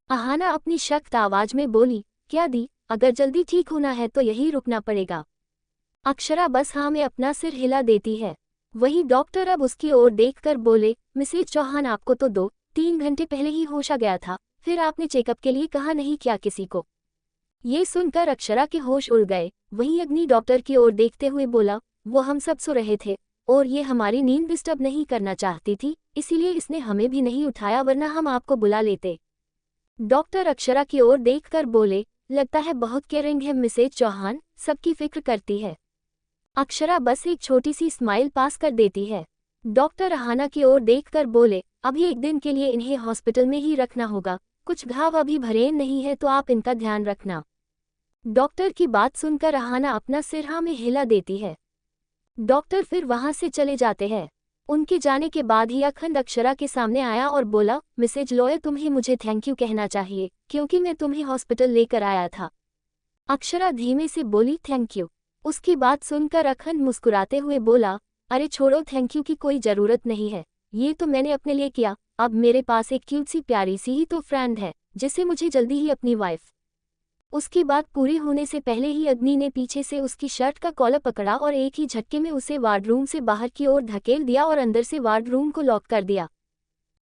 अहाना अपनी सख्त आवाज में बोली, क्या दी, अगर जल्दी ठीक होना है तो यही रुकना पड़ेगा। अक्षरा बस हाँ में अपना सिर हिला देती है। वही डॉक्टर अब उसकी ओर देखकर बोले, मिसेज चौहान आपको तो 2-3 घंटे पहले ही होश आ गया था, फिर आपने चेकअप के लिए कहा नहीं क्या किसी को? ये सुनकर अक्षरा के होश उड़ गए। वहीं अग्नि डॉक्टर की ओर देखते हुए बोला, वो हम सब सो रहे थे और ये हमारी नींद डिस्टर्ब नहीं करना चाहती थी, इसीलिए इसने हमें भी नहीं उठाया, वरना हम आपको बुला लेते। डॉक्टर अक्षरा की ओर देखकर बोले, लगता है बहुत केयरिंग है मिसेज चौहान, सबकी फिक्र करती है। अक्षरा बस एक छोटी सी स्माइल पास कर देती है। डॉक्टर अहाना की ओर देखकर बोले, अभी एक दिन के लिए इन्हें हॉस्पिटल में ही रखना होगा, कुछ घाव अभी भरे नहीं है तो आप इनका ध्यान रखना। डॉक्टर की बात सुनकर अहाना अपना सिर हाँ में हिला देती है। डॉक्टर फिर वहां से चले जाते हैं। उनके जाने के बाद ही अखंड अक्षरा के सामने आया और बोला, मिसेज लॉयर तुम्हें मुझे थैंक यू कहना चाहिए, क्योंकि मैं तुम्हें हॉस्पिटल लेकर आया था। अक्षरा धीमे से बोली, थैंक यू। उसकी बात सुनकर अखंड मुस्कुराते हुए बोला, अरे छोड़ो, थैंक यू की कोई ज़रूरत नहीं है, ये तो मैंने अपने लिए किया। अब मेरे पास एक क्यूट सी प्यारी सी ही तो फ्रेंड है, जिसे मुझे जल्दी ही अपनी वाइफ। उसकी बात पूरी होने से पहले ही अग्नि ने पीछे से उसकी शर्ट का कॉलर पकड़ा और एक ही झटके में उसे वार्डरूम से बाहर की ओर धकेल दिया और अंदर से वार्डरूम को लॉक कर दिया।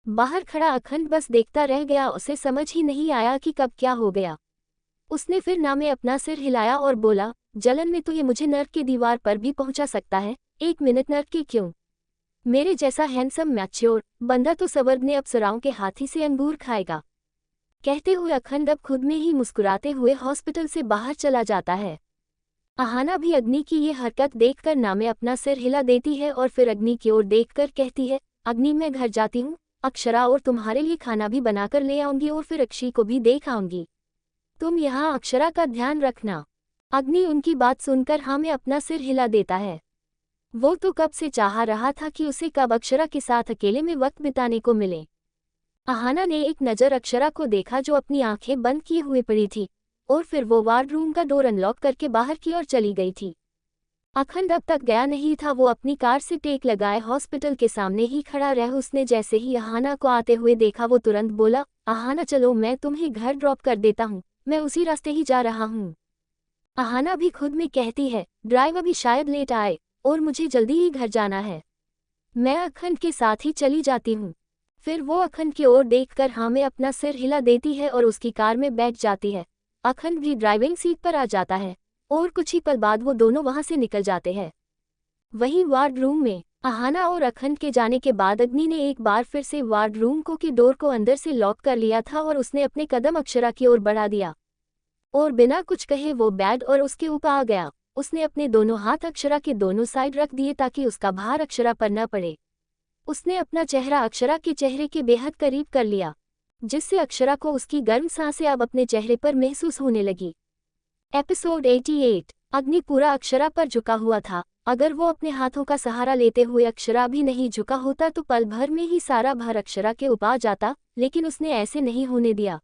बाहर खड़ा अखंड बस देखता रह गया, उसे समझ ही नहीं आया कि कब क्या हो गया। उसने फिर ना में अपना सिर हिलाया और बोला, जलन में तो ये मुझे नर्क की दीवार पर भी पहुंचा सकता है, 1 मिनट नर्क के क्यों, मेरे जैसा हैंडसम मैच्योर बंदा तो स्वर्ग ने अप्सराओं के हाथी से अंगूर खाएगा। कहते हुए अखंड अब खुद में ही मुस्कुराते हुए हॉस्पिटल से बाहर चला जाता है। अहाना भी अग्नि की ये हरकत देखकर ना में अपना सिर हिला देती है और फिर अग्नि की ओर देखकर कहती है, अग्नि मैं घर जाती हूँ, अक्षरा और तुम्हारे लिए खाना भी बनाकर ले आऊंगी और फिर अक्षी को भी देख आऊंगी। तुम यहाँ अक्षरा का ध्यान रखना। अग्नि उनकी बात सुनकर हाँ में अपना सिर हिला देता है। वो तो कब से चाह रहा था कि उसे कब अक्षरा के साथ अकेले में वक्त बिताने को मिले। अहाना ने एक नज़र अक्षरा को देखा जो अपनी आंखें बंद किए हुए पड़ी थी, और फिर वो वार्ड रूम का डोर अनलॉक करके बाहर की ओर चली गई थी। अखंड अब तक गया नहीं था। वो अपनी कार से टेक लगाए हॉस्पिटल के सामने ही खड़ा रह। उसने जैसे ही अहाना को आते हुए देखा वो तुरंत बोला, अहाना चलो मैं तुम्हें घर ड्रॉप कर देता हूँ, मैं उसी रास्ते ही जा रहा हूँ। अहाना भी खुद में कहती है, ड्राइव अभी शायद लेट आए और मुझे जल्दी ही घर जाना है, मैं अखंड के साथ ही चली जाती हूँ। फिर वो अखंड की ओर देखकर हाँ में अपना सिर हिला देती है और उसकी कार में बैठ जाती है। अखंड भी ड्राइविंग सीट पर आ जाता है और कुछ ही पल बाद वो दोनों वहां से निकल जाते हैं। वहीं वार्ड रूम में अहाना और अखंड के जाने के बाद अग्नि ने एक बार फिर से वार्ड रूम के डोर को अंदर से लॉक कर लिया था और उसने अपने कदम अक्षरा की ओर बढ़ा दिया और बिना कुछ कहे वो बेड और उसके ऊपर आ गया। उसने अपने दोनों हाथ अक्षरा के दोनों साइड रख दिए ताकि उसका भार अक्षरा पर न पड़े। उसने अपना चेहरा अक्षरा के चेहरे के बेहद करीब कर लिया, जिससे अक्षरा को उसकी गर्म सांसें अब अपने चेहरे पर महसूस होने लगी। एपिसोड 88। अग्नि पूरा अक्षरा पर झुका हुआ था। अगर वो अपने हाथों का सहारा लेते हुए अक्षरा भी नहीं झुका होता तो पल भर में ही सारा भार अक्षरा के ऊपर आ जाता, लेकिन उसने ऐसे नहीं होने दिया।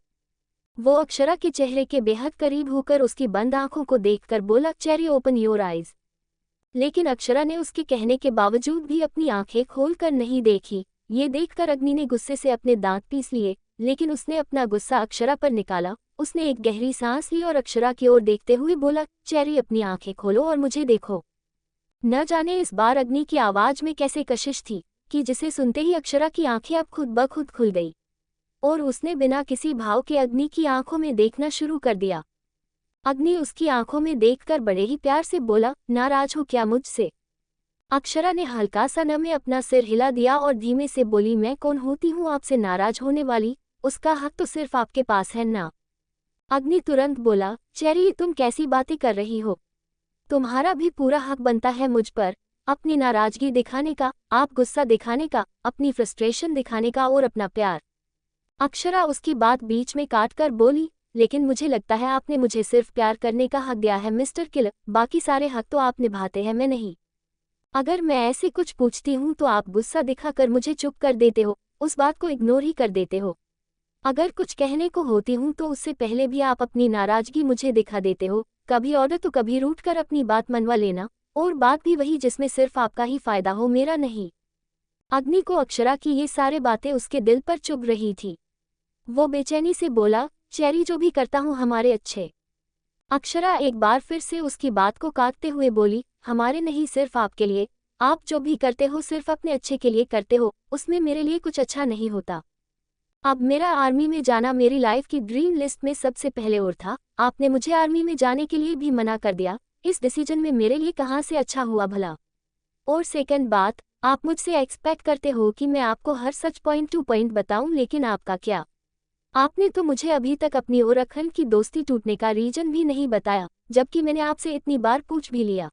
वो अक्षरा के चेहरे के बेहद करीब होकर उसकी बंद आंखों को देखकर बोला, चेरी ओपन योर आइज। लेकिन अक्षरा ने उसके कहने के बावजूद भी अपनी आंखें खोलकर नहीं देखी। ये देखकर अग्नि ने गुस्से से अपने दांत पीस लिए, लेकिन उसने अपना गुस्सा अक्षरा पर निकाला। उसने एक गहरी सांस ली और अक्षरा की ओर देखते हुए बोला, चेरी अपनी आंखें खोलो और मुझे देखो। न जाने इस बार अग्नि की आवाज में कैसे कशिश थी कि जिसे सुनते ही अक्षरा की आंखें अब खुद ब खुद खुल गई और उसने बिना किसी भाव के अग्नि की आंखों में देखना शुरू कर दिया। अग्नि उसकी आंखों में देखकर बड़े ही प्यार से बोला, नाराज हो क्या मुझसे? अक्षरा ने हल्का सा न में अपना सिर हिला दिया और धीमे से बोली, मैं कौन होती हूँ आपसे नाराज होने वाली? उसका हक तो सिर्फ आपके पास है ना। अग्नि तुरंत बोला, चेरी तुम कैसी बातें कर रही हो? तुम्हारा भी पूरा हक बनता है मुझ पर, अपनी नाराजगी दिखाने का, आप गुस्सा दिखाने का, अपनी फ्रस्ट्रेशन दिखाने का और अपना प्यार। अक्षरा उसकी बात बीच में काटकर बोली, लेकिन मुझे लगता है आपने मुझे सिर्फ प्यार करने का हक दिया है मिस्टर किलर, बाकी सारे हक तो आप निभाते हैं, मैं नहीं। अगर मैं ऐसे कुछ पूछती हूँ तो आप गुस्सा दिखाकर मुझे चुप कर देते हो, उस बात को इग्नोर ही कर देते हो। अगर कुछ कहने को होती हूँ तो उससे पहले भी आप अपनी नाराजगी मुझे दिखा देते हो, कभी ऑर्डर तो कभी रूठ कर अपनी बात मनवा लेना, और बात भी वही जिसमें सिर्फ आपका ही फायदा हो, मेरा नहीं। अग्नि को अक्षरा की ये सारे बातें उसके दिल पर चुभ रही थी। वो बेचैनी से बोला, चेरी जो भी करता हूँ हमारे अच्छे। अक्षरा एक बार फिर से उसकी बात को काटते हुए बोली, हमारे नहीं, सिर्फ आपके लिए। आप जो भी करते हो सिर्फ अपने अच्छे के लिए करते हो, उसमें मेरे लिए कुछ अच्छा नहीं होता। अब मेरा आर्मी में जाना मेरी लाइफ की ड्रीम लिस्ट में सबसे पहले और था, आपने मुझे आर्मी में जाने के लिए भी मना कर दिया। इस डिसीजन में मेरे लिए कहाँ से अच्छा हुआ भला? और सेकंड बात, आप मुझसे एक्सपेक्ट करते हो कि मैं आपको हर सच पॉइंट टू पॉइंट बताऊं, लेकिन आपका क्या? आपने तो मुझे अभी तक अपनी और अखंड की दोस्ती टूटने का रीजन भी नहीं बताया, जबकि मैंने आपसे इतनी बार पूछ भी लिया।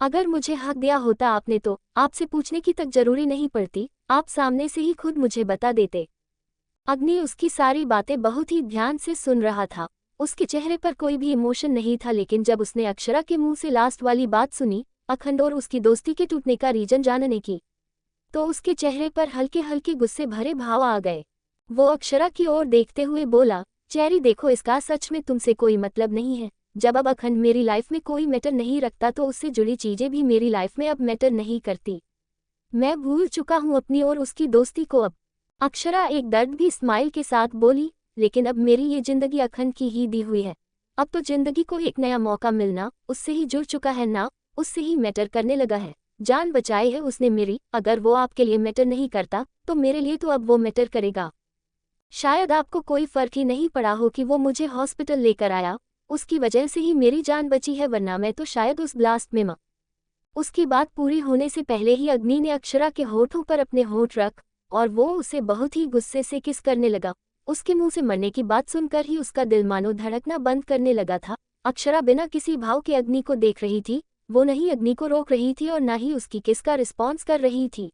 अगर मुझे हक दिया होता आपने तो आपसे पूछने की तक जरूरी नहीं पड़ती, आप सामने से ही खुद मुझे बता देते। अग्नि उसकी सारी बातें बहुत ही ध्यान से सुन रहा था। उसके चेहरे पर कोई भी इमोशन नहीं था, लेकिन जब उसने अक्षरा के मुंह से लास्ट वाली बात सुनी, अखंड और उसकी दोस्ती के टूटने का रीजन जानने की, तो उसके चेहरे पर हल्के हल्के गुस्से भरे भाव आ गए। वो अक्षरा की ओर देखते हुए बोला, चेरी देखो, इसका सच में तुमसे कोई मतलब नहीं है। जब अब अखंड मेरी लाइफ में कोई मैटर नहीं रखता तो उससे जुड़ी चीजें भी मेरी लाइफ में अब मैटर नहीं करती। मैं भूल चुका हूँ अपनी और उसकी दोस्ती को अब। अक्षरा एक दर्द भी स्माइल के साथ बोली, लेकिन अब मेरी ये जिंदगी अखंड की ही दी हुई है। अब तो जिंदगी को एक नया मौका मिलना उससे ही जुड़ चुका है ना, उससे ही मैटर करने लगा है। जान बचाई है उसने मेरी, अगर वो आपके लिए मैटर नहीं करता तो मेरे लिए तो अब वो मैटर करेगा। शायद आपको कोई फर्क ही नहीं पड़ा हो कि वो मुझे हॉस्पिटल लेकर आया, उसकी वजह से ही मेरी जान बची है, वरना मैं तो शायद उस ब्लास्ट में उसकी बात पूरी होने से पहले ही अग्नि ने अक्षरा के होठों पर अपने होठ रख और वो उसे बहुत ही गुस्से से किस करने लगा। उसके मुंह से मरने की बात सुनकर ही उसका दिल मानो धड़कना बंद करने लगा था। अक्षरा बिना किसी भाव के अग्नि को देख रही थी, वो नहीं अग्नि को रोक रही थी और ना ही उसकी किस का रिस्पॉन्स कर रही थी।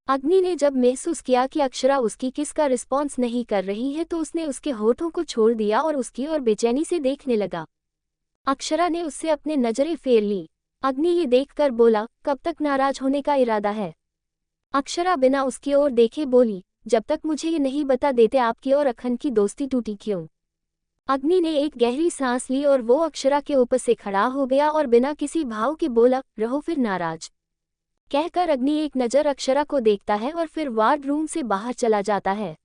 अग्नि ने जब महसूस किया कि अक्षरा उसकी किस का रिस्पॉन्स नहीं कर रही है तो उसने उसके होठों को छोड़ दिया और उसकी ओर बेचैनी से देखने लगा। अक्षरा ने उससे अपने नजरें फेर ली। अग्नि ये देखकर बोला, कब तक नाराज होने का इरादा है? अक्षरा बिना उसकी ओर देखे बोली, जब तक मुझे ये नहीं बता देते आपकी और अखंड की दोस्ती टूटी क्यों। अग्नि ने एक गहरी सांस ली और वो अक्षरा के ऊपर से खड़ा हो गया और बिना किसी भाव के बोला, रहो फिर नाराज। कहकर अग्नि एक नज़र अक्षरा को देखता है और फिर वार्ड रूम से बाहर चला जाता है।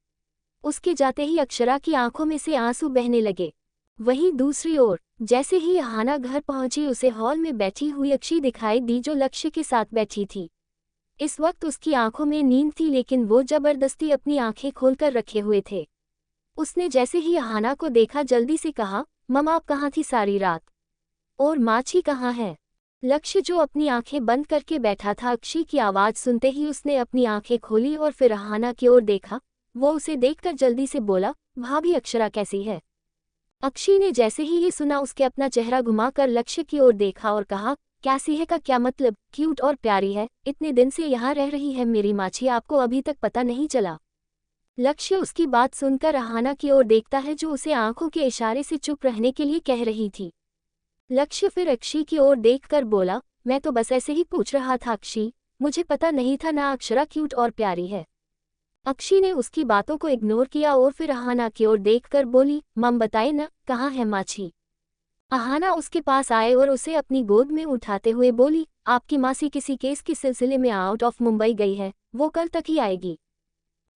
उसके जाते ही अक्षरा की आंखों में से आंसू बहने लगे। वहीं दूसरी ओर जैसे ही अहाना घर पहुंची उसे हॉल में बैठी हुई अक्षी दिखाई दी जो लक्ष्य के साथ बैठी थी। इस वक्त उसकी आंखों में नींद थी लेकिन वो जबरदस्ती अपनी आंखें खोलकर रखे हुए थे। उसने जैसे ही अहाना को देखा जल्दी से कहा, मम आप कहाँ थी सारी रात? और माछी कहाँ है? लक्ष्य जो अपनी आंखें बंद करके बैठा था, अक्षी की आवाज़ सुनते ही उसने अपनी आंखें खोली और फिर अहाना की ओर देखा। वो उसे देखकर जल्दी से बोला, भाभी अक्षरा कैसी है? अक्षी ने जैसे ही ये सुना उसके अपना चेहरा घुमाकर लक्ष्य की ओर देखा और कहा, कैसी है का क्या मतलब? क्यूट और प्यारी है। इतने दिन से यहाँ रह रही है मेरी माछी, आपको अभी तक पता नहीं चला? लक्ष्य उसकी बात सुनकर अहाना की ओर देखता है जो उसे आंखों के इशारे से चुप रहने के लिए कह रही थी। लक्ष्य फिर अक्षी की ओर देखकर बोला, मैं तो बस ऐसे ही पूछ रहा था अक्षी, मुझे पता नहीं था ना अक्षरा क्यूट और प्यारी है। अक्षी ने उसकी बातों को इग्नोर किया और फिर अहाना की ओर देखकर बोली, मम बताए न, कहाँ है माछी? अहाना उसके पास आए और उसे अपनी गोद में उठाते हुए बोली, आपकी मासी किसी केस के सिलसिले में आउट ऑफ मुंबई गई है, वो कल तक ही आएगी।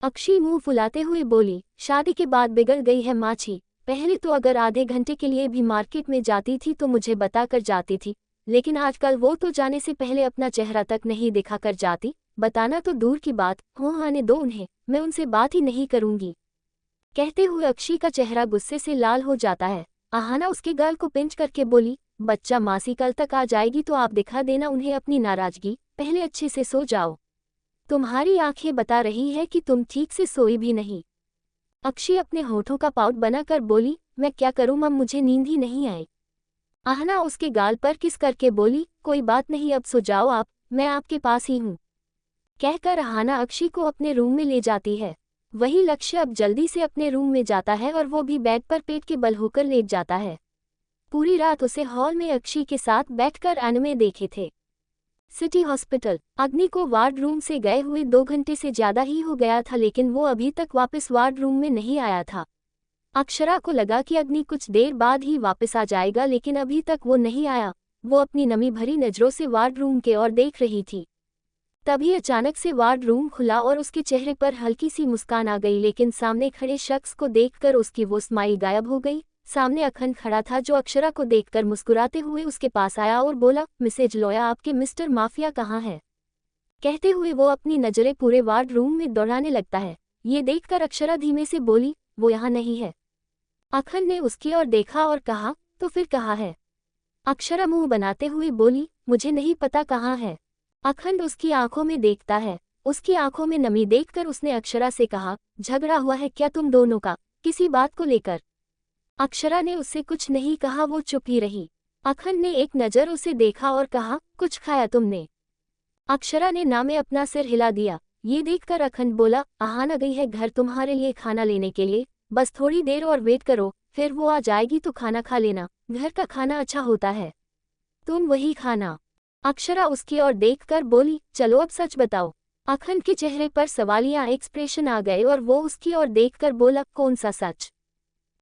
अक्षी मुंह फुलाते हुए बोली, शादी के बाद बिगड़ गई है माछी। पहले तो अगर आधे घंटे के लिए भी मार्केट में जाती थी तो मुझे बताकर जाती थी, लेकिन आजकल वो तो जाने से पहले अपना चेहरा तक नहीं दिखाकर जाती। बताना तो दूर की बात, हो आने दो उन्हें, मैं उनसे बात ही नहीं करूंगी। कहते हुए अक्षी का चेहरा गुस्से से लाल हो जाता है। अहाना उसके गाल को पिंच करके बोली, बच्चा मासी कल तक आ जाएगी तो आप दिखा देना उन्हें अपनी नाराजगी, पहले अच्छे से सो जाओ। तुम्हारी आंखें बता रही है कि तुम ठीक से सोई भी नहीं। अक्षी अपने होठों का पाउट बनाकर बोली, मैं क्या करूं मम, मुझे नींद ही नहीं आई। अहाना उसके गाल पर किस करके बोली, कोई बात नहीं अब सो जाओ आप, मैं आपके पास ही हूं। कहकर अहाना अक्षी को अपने रूम में ले जाती है। वही लक्ष्य अब जल्दी से अपने रूम में जाता है और वो भी बेड पर पेट के बल होकर लेट जाता है। पूरी रात उसे हॉल में अक्षी के साथ बैठकर एनिमे देखे थे। City hospital. अग्नि को वार्ड रूम से गए हुए 2 घंटे से ज्यादा ही हो गया था लेकिन वो अभी तक वापस वार्ड रूम में नहीं आया था। अक्षरा को लगा कि अग्नि कुछ देर बाद ही वापस आ जाएगा लेकिन अभी तक वो नहीं आया। वो अपनी नमी भरी नजरों से वार्ड रूम के ओर देख रही थी। तभी अचानक से वार्ड रूम खुला और उसके चेहरे पर हल्की सी मुस्कान आ गई लेकिन सामने खड़े शख्स को देखकर उसकी वो स्माइल गायब हो गई। सामने अखंड खड़ा था जो अक्षरा को देखकर मुस्कुराते हुए उसके पास आया और बोला, मिसेज लोया आपके मिस्टर माफिया कहाँ है? कहते हुए वो अपनी नजरें पूरे वार्ड रूम में दौड़ाने लगता है। ये देखकर अक्षरा धीमे से बोली, वो यहाँ नहीं है। अखंड ने उसकी ओर देखा और कहा, तो फिर कहाँ है? अक्षरा मुंह बनाते हुए बोली, मुझे नहीं पता कहाँ है। अखंड उसकी आंखों में देखता है। उसकी आंखों में नमी देखकर उसने अक्षरा से कहा, झगड़ा हुआ है क्या तुम दोनों का, किसी बात को लेकर? अक्षरा ने उससे कुछ नहीं कहा, वो चुप ही रही। अखंड ने एक नज़र उसे देखा और कहा, कुछ खाया तुमने? अक्षरा ने ना में अपना सिर हिला दिया। ये देखकर अखंड बोला, अहाना गई है घर तुम्हारे लिए खाना लेने के लिए, बस थोड़ी देर और वेट करो, फिर वो आ जाएगी तो खाना खा लेना, घर का खाना अच्छा होता है, तुम वही खाना। अक्षरा उसकी ओर देखकर बोली, चलो अब सच बताओ। अखंड के चेहरे पर सवालिया एक्सप्रेशन आ गए और वो उसकी ओर देखकर बोला, कौन सा सच?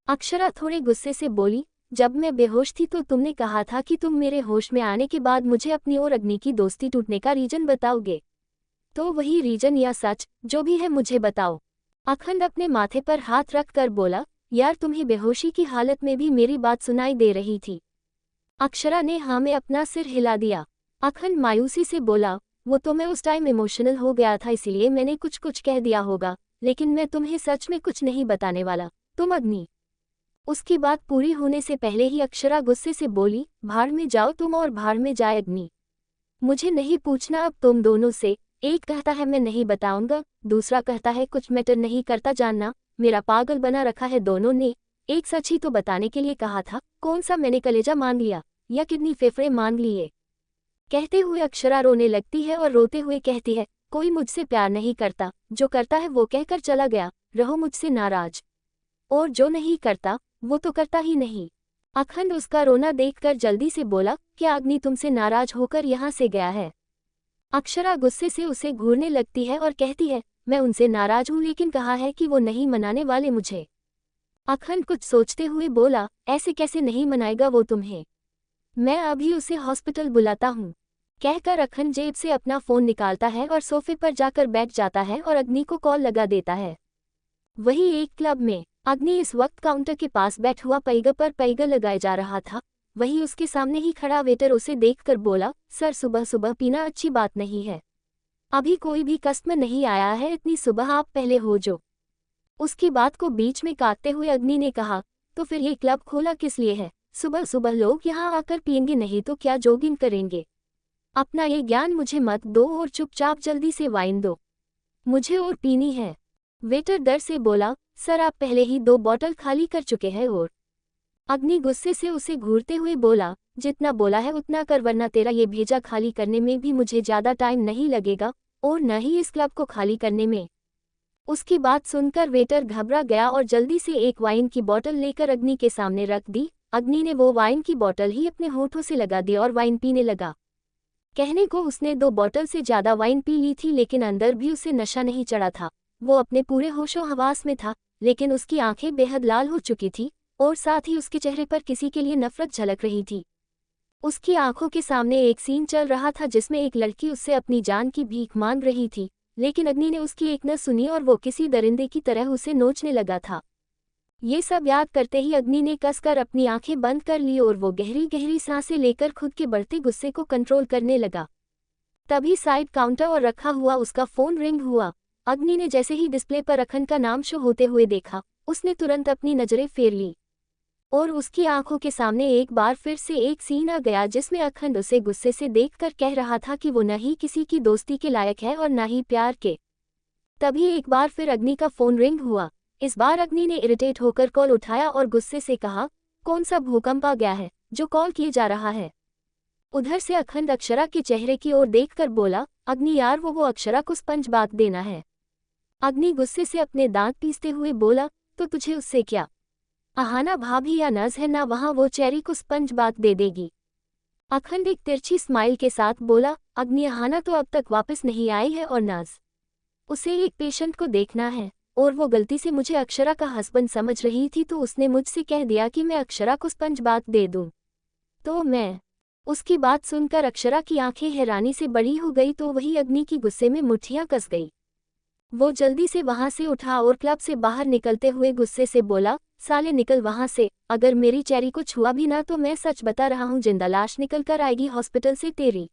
अक्षरा थोड़े गुस्से से बोली, जब मैं बेहोश थी तो तुमने कहा था कि तुम मेरे होश में आने के बाद मुझे अपनी और अग्नि की दोस्ती टूटने का रीजन बताओगे। तो वही रीजन या सच जो भी है मुझे बताओ। अखंड अपने माथे पर हाथ रख कर बोला, यार तुम्हें बेहोशी की हालत में भी मेरी बात सुनाई दे रही थी। अक्षरा ने हाँ में अपना सिर हिला दिया। अखंड मायूसी से बोला, वो तो मैं उस टाइम इमोशनल हो गया था इसलिए मैंने कुछ कह दिया होगा, लेकिन मैं तुम्हें सच में कुछ नहीं बताने वाला, तुम अग्नि। उसकी बात पूरी होने से पहले ही अक्षरा गुस्से से बोली, भाड़ में जाओ तुम और भाड़ में जाए अग्नि। मुझे नहीं पूछना अब तुम दोनों से। एक कहता है मैं नहीं बताऊंगा, दूसरा कहता है कुछ मैटर नहीं करता जानना। मेरा पागल बना रखा है दोनों ने। एक सच ही तो बताने के लिए कहा था, कौन सा मैंने कलेजा मान लिया या किडनी फेफड़े मान लिए? कहते हुए अक्षरा रोने लगती है और रोते हुए कहती है, कोई मुझसे प्यार नहीं करता, जो करता है वो कहकर चला गया, रहो मुझसे नाराज। और जो नहीं करता, वो तो करता ही नहीं। अखंड उसका रोना देखकर जल्दी से बोला, क्या अग्नि तुमसे नाराज होकर यहाँ से गया है? अक्षरा गुस्से से उसे घूरने लगती है और कहती है, मैं उनसे नाराज हूँ लेकिन कहा है कि वो नहीं मनाने वाले मुझे। अखंड कुछ सोचते हुए बोला, ऐसे कैसे नहीं मनाएगा वो तुम्हें? मैं अभी उसे हॉस्पिटल बुलाता हूँ। कहकर अखंड जेब से अपना फोन निकालता है और सोफे पर जाकर बैठ जाता है और अग्नि को कॉल लगा देता है। वही एक क्लब में अग्नि इस वक्त काउंटर के पास बैठ हुआ पैगा पर पैगा लगाए जा रहा था। वही उसके सामने ही खड़ा वेटर उसे देखकर बोला, सर सुबह सुबह पीना अच्छी बात नहीं है। अभी कोई भी कस्टमर नहीं आया है, इतनी सुबह आप पहले हो जो। उसकी बात को बीच में काटते हुए अग्नि ने कहा, तो फिर ये क्लब खोला किस लिए है? सुबह सुबह लोग यहाँ आकर पिएंगे नहीं तो क्या जॉगिंग करेंगे? अपना ये ज्ञान मुझे मत दो और चुपचाप जल्दी से वाइन दो, मुझे और पीनी है। वेटर डर से बोला, सर आप पहले ही 2 बॉटल खाली कर चुके हैं। और अग्नि गुस्से से उसे घूरते हुए बोला, जितना बोला है उतना कर वरना तेरा ये भेजा खाली करने में भी मुझे ज़्यादा टाइम नहीं लगेगा और न ही इस क्लब को खाली करने में। उसकी बात सुनकर वेटर घबरा गया और जल्दी से एक वाइन की बोतल लेकर अग्नि के सामने रख दी। अग्नि ने वो वाइन की बोतल ही अपने होठों से लगा दी और वाइन पीने लगा। कहने को उसने 2 बॉटल से ज़्यादा वाइन पी ली थी लेकिन अंदर भी उसे नशा नहीं चढ़ा था। वो अपने पूरे होशो हवास में था, लेकिन उसकी आंखें बेहद लाल हो चुकी थी और साथ ही उसके चेहरे पर किसी के लिए नफरत झलक रही थी। उसकी आंखों के सामने एक सीन चल रहा था जिसमें एक लड़की उससे अपनी जान की भीख मांग रही थी, लेकिन अग्नि ने उसकी एक न सुनी और वो किसी दरिंदे की तरह उसे नोचने लगा था। ये सब याद करते ही अग्नि ने कसकर अपनी आंखें बंद कर ली और वो गहरी गहरी सांसें लेकर खुद के बढ़ते गुस्से को कंट्रोल करने लगा। तभी साइड काउंटर और रखा हुआ उसका फोन रिंग हुआ। अग्नि ने जैसे ही डिस्प्ले पर अखंड का नाम शो होते हुए देखा, उसने तुरंत अपनी नजरें फेर ली और उसकी आंखों के सामने एक बार फिर से एक सीन आ गया जिसमें अखंड उसे गुस्से से देखकर कह रहा था कि वो न ही किसी की दोस्ती के लायक है और न ही प्यार के। तभी एक बार फिर अग्नि का फोन रिंग हुआ। इस बार अग्नि ने इरिटेट होकर कॉल उठाया और गुस्से से कहा, कौन सा भूकंप आ गया है जो कॉल किए जा रहा है? उधर से अखंड अक्षरा के चेहरे की ओर देखकर बोला, अग्नि यार वो अक्षरा को स्पंज बात देना है। अग्नि गुस्से से अपने दांत पीसते हुए बोला, तो तुझे उससे क्या? अहाना भाभी या नज है ना, वहां वो चेरी को स्पंज बात दे देगी। अखंड एक तिरछी स्माइल के साथ बोला, अग्नि अहाना तो अब तक वापस नहीं आई है और नज उसे एक पेशेंट को देखना है और वो गलती से मुझे अक्षरा का हस्बैंड समझ रही थी तो उसने मुझसे कह दिया कि मैं अक्षरा को स्पंज बात दे दूं। तो मैं उसकी बात सुनकर अक्षरा की आंखें हैरानी से बड़ी हो गई तो वही अग्नि की गुस्से में मुट्ठियां कस गई। वो जल्दी से वहां से उठा और क्लब से बाहर निकलते हुए गुस्से से बोला, साले निकल वहां से, अगर मेरी चेरी को छुआ भी ना तो मैं सच बता रहा हूँ जिंदा लाश निकल कर आएगी हॉस्पिटल से तेरी।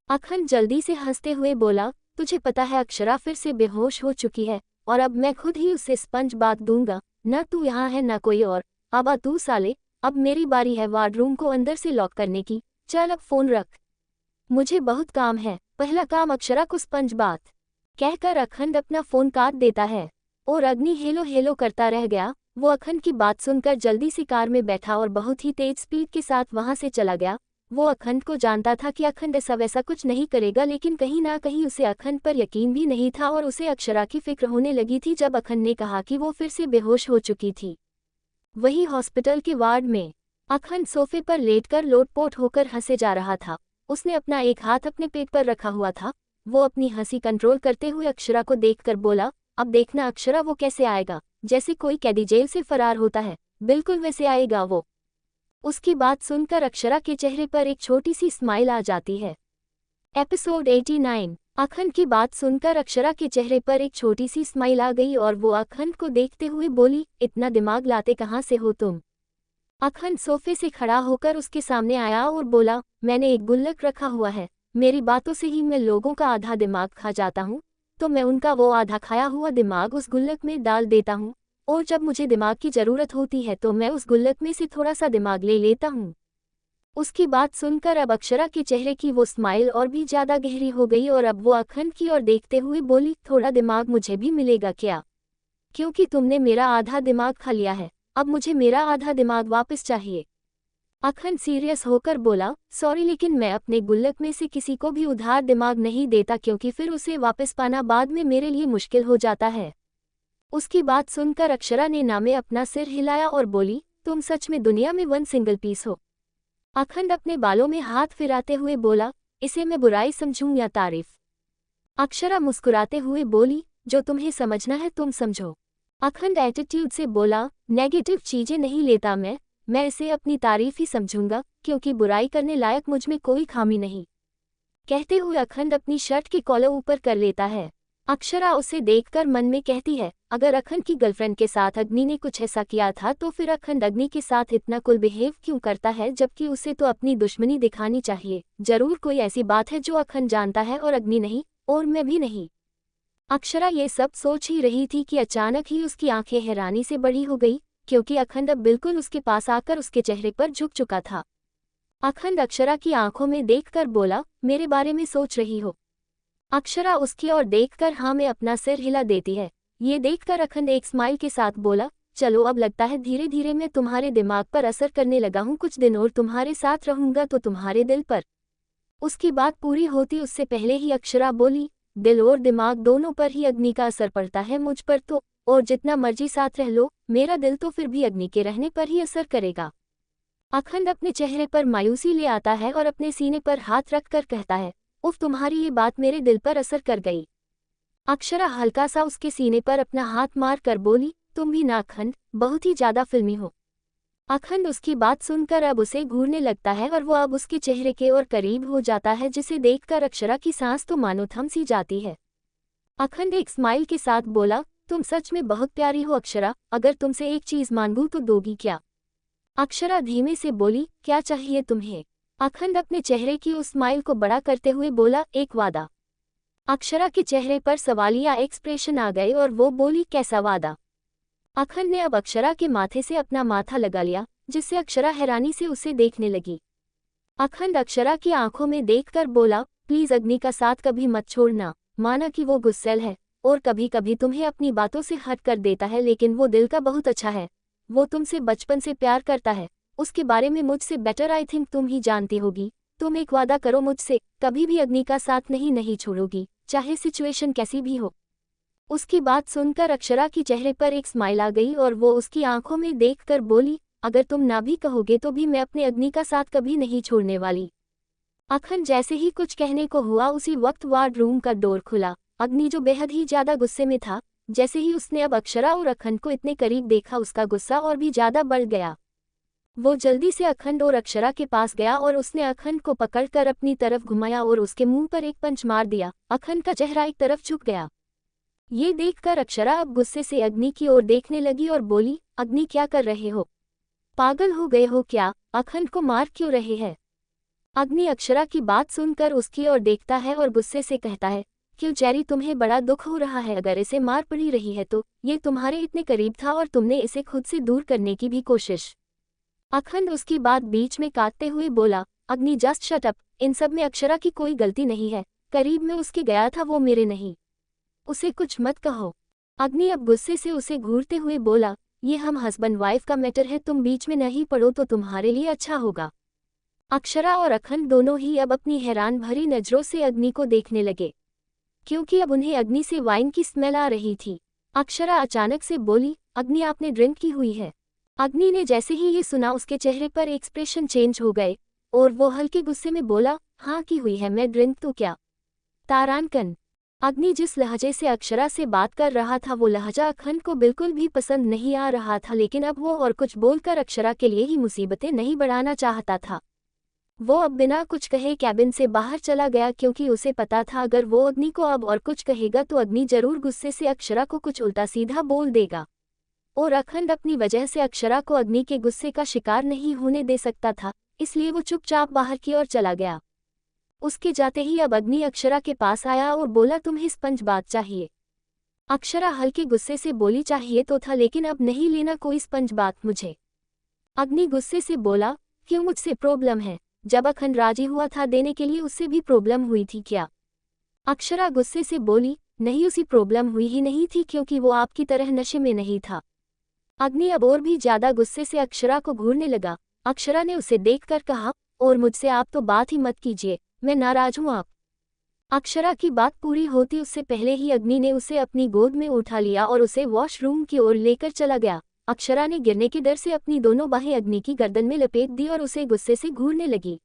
अखंड जल्दी से हंसते हुए बोला, तुझे पता है अक्षरा फिर से बेहोश हो चुकी है और अब मैं खुद ही उससे स्पंज बात दूंगा, न तू यहाँ है न कोई और। अब आ तू साले, अब मेरी बारी है वार्डरूम को अंदर से लॉक करने की, चल अब फोन रख, मुझे बहुत काम है। पहला काम अक्षरा को स्पंज बात कहकर अखंड अपना फोन काट देता है और अग्नि हेलो हेलो करता रह गया। वो अखंड की बात सुनकर जल्दी से कार में बैठा और बहुत ही तेज स्पीड के साथ वहां से चला गया। वो अखंड को जानता था कि अखंड ऐसा वैसा कुछ नहीं करेगा, लेकिन कहीं ना कहीं उसे अखंड पर यकीन भी नहीं था और उसे अक्षरा की फिक्र होने लगी थी जब अखंड ने कहा कि वो फिर से बेहोश हो चुकी थी। वही हॉस्पिटल के वार्ड में अखंड सोफे पर लेटकर लोटपोट होकर हंसे जा रहा था। उसने अपना एक हाथ अपने पेट पर रखा हुआ था। वो अपनी हंसी कंट्रोल करते हुए अक्षरा को देखकर बोला, अब देखना अक्षरा वो कैसे आएगा, जैसे कोई कैदी जेल से फरार होता है, बिल्कुल वैसे आएगा वो। उसकी बात सुनकर अक्षरा के चेहरे पर एक छोटी सी स्माइल आ जाती है। एपिसोड 89। अखंड की बात सुनकर अक्षरा के चेहरे पर एक छोटी सी स्माइल आ गई और वो अखंड को देखते हुए बोली, इतना दिमाग लाते कहाँ से हो तुम? अखंड सोफे से खड़ा होकर उसके सामने आया और बोला, मैंने एक गुल्लक रखा हुआ है, मेरी बातों से ही मैं लोगों का आधा दिमाग खा जाता हूँ, तो मैं उनका वो आधा खाया हुआ दिमाग उस गुल्लक में डाल देता हूँ और जब मुझे दिमाग की ज़रूरत होती है तो मैं उस गुल्लक में से थोड़ा सा दिमाग ले लेता हूँ। उसकी बात सुनकर अब अक्षरा के चेहरे की वो स्माइल और भी ज़्यादा गहरी हो गई और अब वो अखंड की ओर देखते हुए बोली, थोड़ा दिमाग मुझे भी मिलेगा क्या? क्योंकि तुमने मेरा आधा दिमाग खा लिया है, अब मुझे मेरा आधा दिमाग वापस चाहिए। अखंड सीरियस होकर बोला, सॉरी लेकिन मैं अपने गुल्लक में से किसी को भी उधार दिमाग नहीं देता क्योंकि फिर उसे वापस पाना बाद में मेरे लिए मुश्किल हो जाता है। उसकी बात सुनकर अक्षरा ने ना में अपना सिर हिलाया और बोली, तुम सच में दुनिया में वन सिंगल पीस हो। अखंड अपने बालों में हाथ फिराते हुए बोला, इसे मैं बुराई समझूं या तारीफ? अक्षरा मुस्कुराते हुए बोली, जो तुम्हें समझना है तुम समझो। अखंड एटीट्यूड से बोला, नेगेटिव चीजें नहीं लेता मैं इसे अपनी तारीफ ही समझूंगा क्योंकि बुराई करने लायक मुझ में कोई खामी नहीं। कहते हुए अखंड अपनी शर्ट की कॉलर ऊपर कर लेता है। अक्षरा उसे देखकर मन में कहती है, अगर अखंड की गर्लफ्रेंड के साथ अग्नि ने कुछ ऐसा किया था तो फिर अखंड अग्नि के साथ इतना कुल बिहेव क्यों करता है, जबकि उसे तो अपनी दुश्मनी दिखानी चाहिए। जरूर कोई ऐसी बात है जो अखंड जानता है और अग्नि नहीं, और मैं भी नहीं। अक्षरा ये सब सोच ही रही थी कि अचानक ही उसकी आंखें हैरानी से बड़ी हो गई क्योंकि अखंड अब बिल्कुल उसके पास आकर उसके चेहरे पर झुक चुका था। अखंड अक्षरा की आंखों में देखकर बोला, मेरे बारे में सोच रही हो? अक्षरा उसकी ओर देखकर हाँ में अपना सिर हिला देती है। ये देखकर अखंड एक स्माइल के साथ बोला, चलो अब लगता है धीरे धीरे मैं तुम्हारे दिमाग पर असर करने लगा हूँ, कुछ दिन और तुम्हारे साथ रहूंगा तो तुम्हारे दिल पर। उसकी बात पूरी होती उससे पहले ही अक्षरा बोली, दिल और दिमाग दोनों पर ही अग्नि का असर पड़ता है, मुझ पर तो, और जितना मर्जी साथ रह लो, मेरा दिल तो फिर भी अग्नि के रहने पर ही असर करेगा। अखंड अपने चेहरे पर मायूसी ले आता है और अपने सीने पर हाथ रखकर कहता है, उफ तुम्हारी ये बात मेरे दिल पर असर कर गई। अक्षरा हल्का सा उसके सीने पर अपना हाथ मार कर बोली, तुम भी ना अखंड, बहुत ही ज्यादा फिल्मी हो। अखंड उसकी बात सुनकर अब उसे घूरने लगता है और वो अब उसके चेहरे के और करीब हो जाता है, जिसे देखकर अक्षरा की सांस तो मानो थम सी जाती है। अखंड एक स्माइल के साथ बोला, तुम सच में बहुत प्यारी हो अक्षरा, अगर तुमसे एक चीज मांगूं तो दोगी क्या? अक्षरा धीमे से बोली, क्या चाहिए तुम्हें? अखंड अपने चेहरे की उस स्माइल को बड़ा करते हुए बोला, एक वादा। अक्षरा के चेहरे पर सवालिया एक्सप्रेशन आ गए और वो बोली, कैसा वादा? अखंड ने अब अक्षरा के माथे से अपना माथा लगा लिया, जिससे अक्षरा हैरानी से उसे देखने लगी। अखंड अक्षरा की आंखों में देखकर बोला, प्लीज अग्नि का साथ कभी मत छोड़ना, माना कि वो गुस्सैल है और कभी कभी तुम्हें अपनी बातों से हट कर देता है, लेकिन वो दिल का बहुत अच्छा है। वो तुमसे बचपन से प्यार करता है, उसके बारे में मुझसे बेटर आई थिंक तुम ही जानती होगी। तुम एक वादा करो मुझसे, कभी भी अग्नि का साथ नहीं छोड़ोगी, चाहे सिचुएशन कैसी भी हो। उसकी बात सुनकर अक्षरा की चेहरे पर एक स्माइल आ गई और वो उसकी आंखों में देखकर बोली, अगर तुम ना भी कहोगे तो भी मैं अपने अग्नि का साथ कभी नहीं छोड़ने वाली। अखंड जैसे ही कुछ कहने को हुआ उसी वक्त वार्ड रूम का डोर खुला। अग्नि जो बेहद ही ज्यादा गुस्से में था, जैसे ही उसने अब अक्षरा और अखंड को इतने करीब देखा उसका गुस्सा और भी ज्यादा बढ़ गया। वो जल्दी से अखंड और अक्षरा के पास गया और उसने अखंड को पकड़कर अपनी तरफ घुमाया और उसके मुंह पर एक पंच मार दिया। अखंड का चेहरा एक तरफ झुक गया। ये देखकर अक्षरा अब गुस्से से अग्नि की ओर देखने लगी और बोली, अग्नि क्या कर रहे हो? पागल हो गए हो क्या? अखंड को मार क्यों रहे हैं? अग्नि अक्षरा की बात सुनकर उसकी ओर देखता है और गुस्से से कहता है, क्यों चेरी तुम्हें बड़ा दुख हो रहा है? अगर इसे मार पड़ी रही है तो ये तुम्हारे इतने करीब था और तुमने इसे खुद से दूर करने की भी कोशिश। अखंड उसकी बात बीच में काटते हुए बोला, अग्नि जस्ट शट अप, इन सब में अक्षरा की कोई गलती नहीं है, करीब में उसके गया था वो मेरे नहीं, उसे कुछ मत कहो। अग्नि अब गुस्से से उसे घूरते हुए बोला, ये हम हस्बैंड वाइफ का मैटर है, तुम बीच में नहीं पड़ो तो तुम्हारे लिए अच्छा होगा। अक्षरा और अखंड दोनों ही अब अपनी हैरान भरी नजरों से अग्नि को देखने लगे, क्योंकि अब उन्हें अग्नि से वाइन की स्मेल आ रही थी। अक्षरा अचानक से बोली, अग्नि आपने ड्रिंक की हुई है? अग्नि ने जैसे ही ये सुना उसके चेहरे पर एक्सप्रेशन चेंज हो गए और वो हल्के गुस्से में बोला, हाँ की हुई है, मैं ड्रिंक तो क्या तारानकन। अग्नि जिस लहजे से अक्षरा से बात कर रहा था वो लहजा अखंड को बिल्कुल भी पसंद नहीं आ रहा था, लेकिन अब वो और कुछ बोलकर अक्षरा के लिए ही मुसीबतें नहीं बढ़ाना चाहता था। वो अब बिना कुछ कहे कैबिन से बाहर चला गया, क्योंकि उसे पता था अगर वो अग्नि को अब और कुछ कहेगा तो अग्नि जरूर गुस्से से अक्षरा को कुछ उल्टा सीधा बोल देगा, और अखंड अपनी वजह से अक्षरा को अग्नि के गुस्से का शिकार नहीं होने दे सकता था, इसलिए वो चुपचाप बाहर की ओर चला गया। उसके जाते ही अब अग्नि अक्षरा के पास आया और बोला, तुम्हें स्पंज बाथ चाहिए? अक्षरा हल्के गुस्से से बोली, चाहिए तो था लेकिन अब नहीं लेना कोई स्पंज बाथ मुझे। अग्नि गुस्से से बोला, क्यों, मुझसे प्रॉब्लम है? जब अखंड राजी हुआ था देने के लिए उससे भी प्रॉब्लम हुई थी क्या? अक्षरा गुस्से से बोली, नहीं उसी प्रॉब्लम हुई ही नहीं थी क्योंकि वो आपकी तरह नशे में नहीं था। अग्नि अब और भी ज्यादा गुस्से से अक्षरा को घूरने लगा। अक्षरा ने उसे देखकर कहा, और मुझसे आप तो बात ही मत कीजिए, मैं नाराज हूँ आप। अक्षरा की बात पूरी होती उससे पहले ही अग्नि ने उसे अपनी गोद में उठा लिया और उसे वॉशरूम की ओर लेकर चला गया। अक्षरा ने गिरने के डर से अपनी दोनों बाहें अग्नि की गर्दन में लपेट दी और उसे गुस्से से घूरने लगी।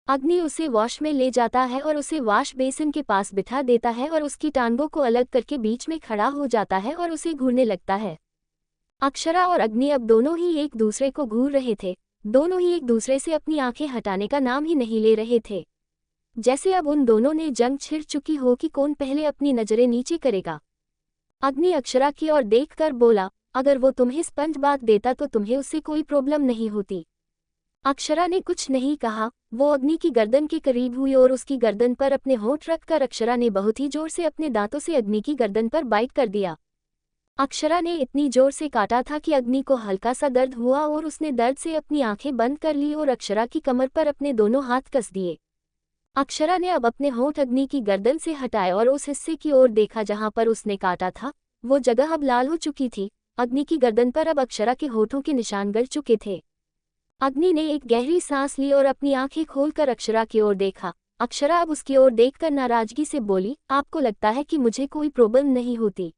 अग्नि उसे वॉश में ले जाता है और उसे वॉश बेसिन के पास बिठा देता है और उसकी टांगों को अलग करके बीच में खड़ा हो जाता है और उसे घूरने लगता है। अक्षरा और अग्नि अब दोनों ही एक दूसरे को घूर रहे थे। दोनों ही एक दूसरे से अपनी आंखें हटाने का नाम ही नहीं ले रहे थे। जैसे अब उन दोनों ने जंग छिड़ चुकी हो कि कौन पहले अपनी नजरें नीचे करेगा। अग्नि अक्षरा की ओर देखकर बोला, अगर वो तुम्हें स्पंज बात देता तो तुम्हें उससे कोई प्रॉब्लम नहीं होती। अक्षरा ने कुछ नहीं कहा। वो अग्नि की गर्दन के करीब हुई और उसकी गर्दन पर अपने होंठ रखकर अक्षरा ने बहुत ही जोर से अपने दांतों से अग्नि की गर्दन पर बाइट कर दिया। अक्षरा ने इतनी जोर से काटा था कि अग्नि को हल्का सा दर्द हुआ और उसने दर्द से अपनी आंखें बंद कर ली और अक्षरा की कमर पर अपने दोनों हाथ कस दिए। अक्षरा ने अब अपने होंठ अग्नि की गर्दन से हटाए और उस हिस्से की ओर देखा जहां पर उसने काटा था। वो जगह अब लाल हो चुकी थी। अग्नि की गर्दन पर अब अक्षरा के होठों के निशान गड़ चुके थे। अग्नि ने एक गहरी सांस ली और अपनी आंखें खोलकर अक्षरा की ओर देखा। अक्षरा अब उसकी ओर देखकर नाराजगी से बोली, आपको लगता है कि मुझे कोई प्रॉब्लम नहीं होती।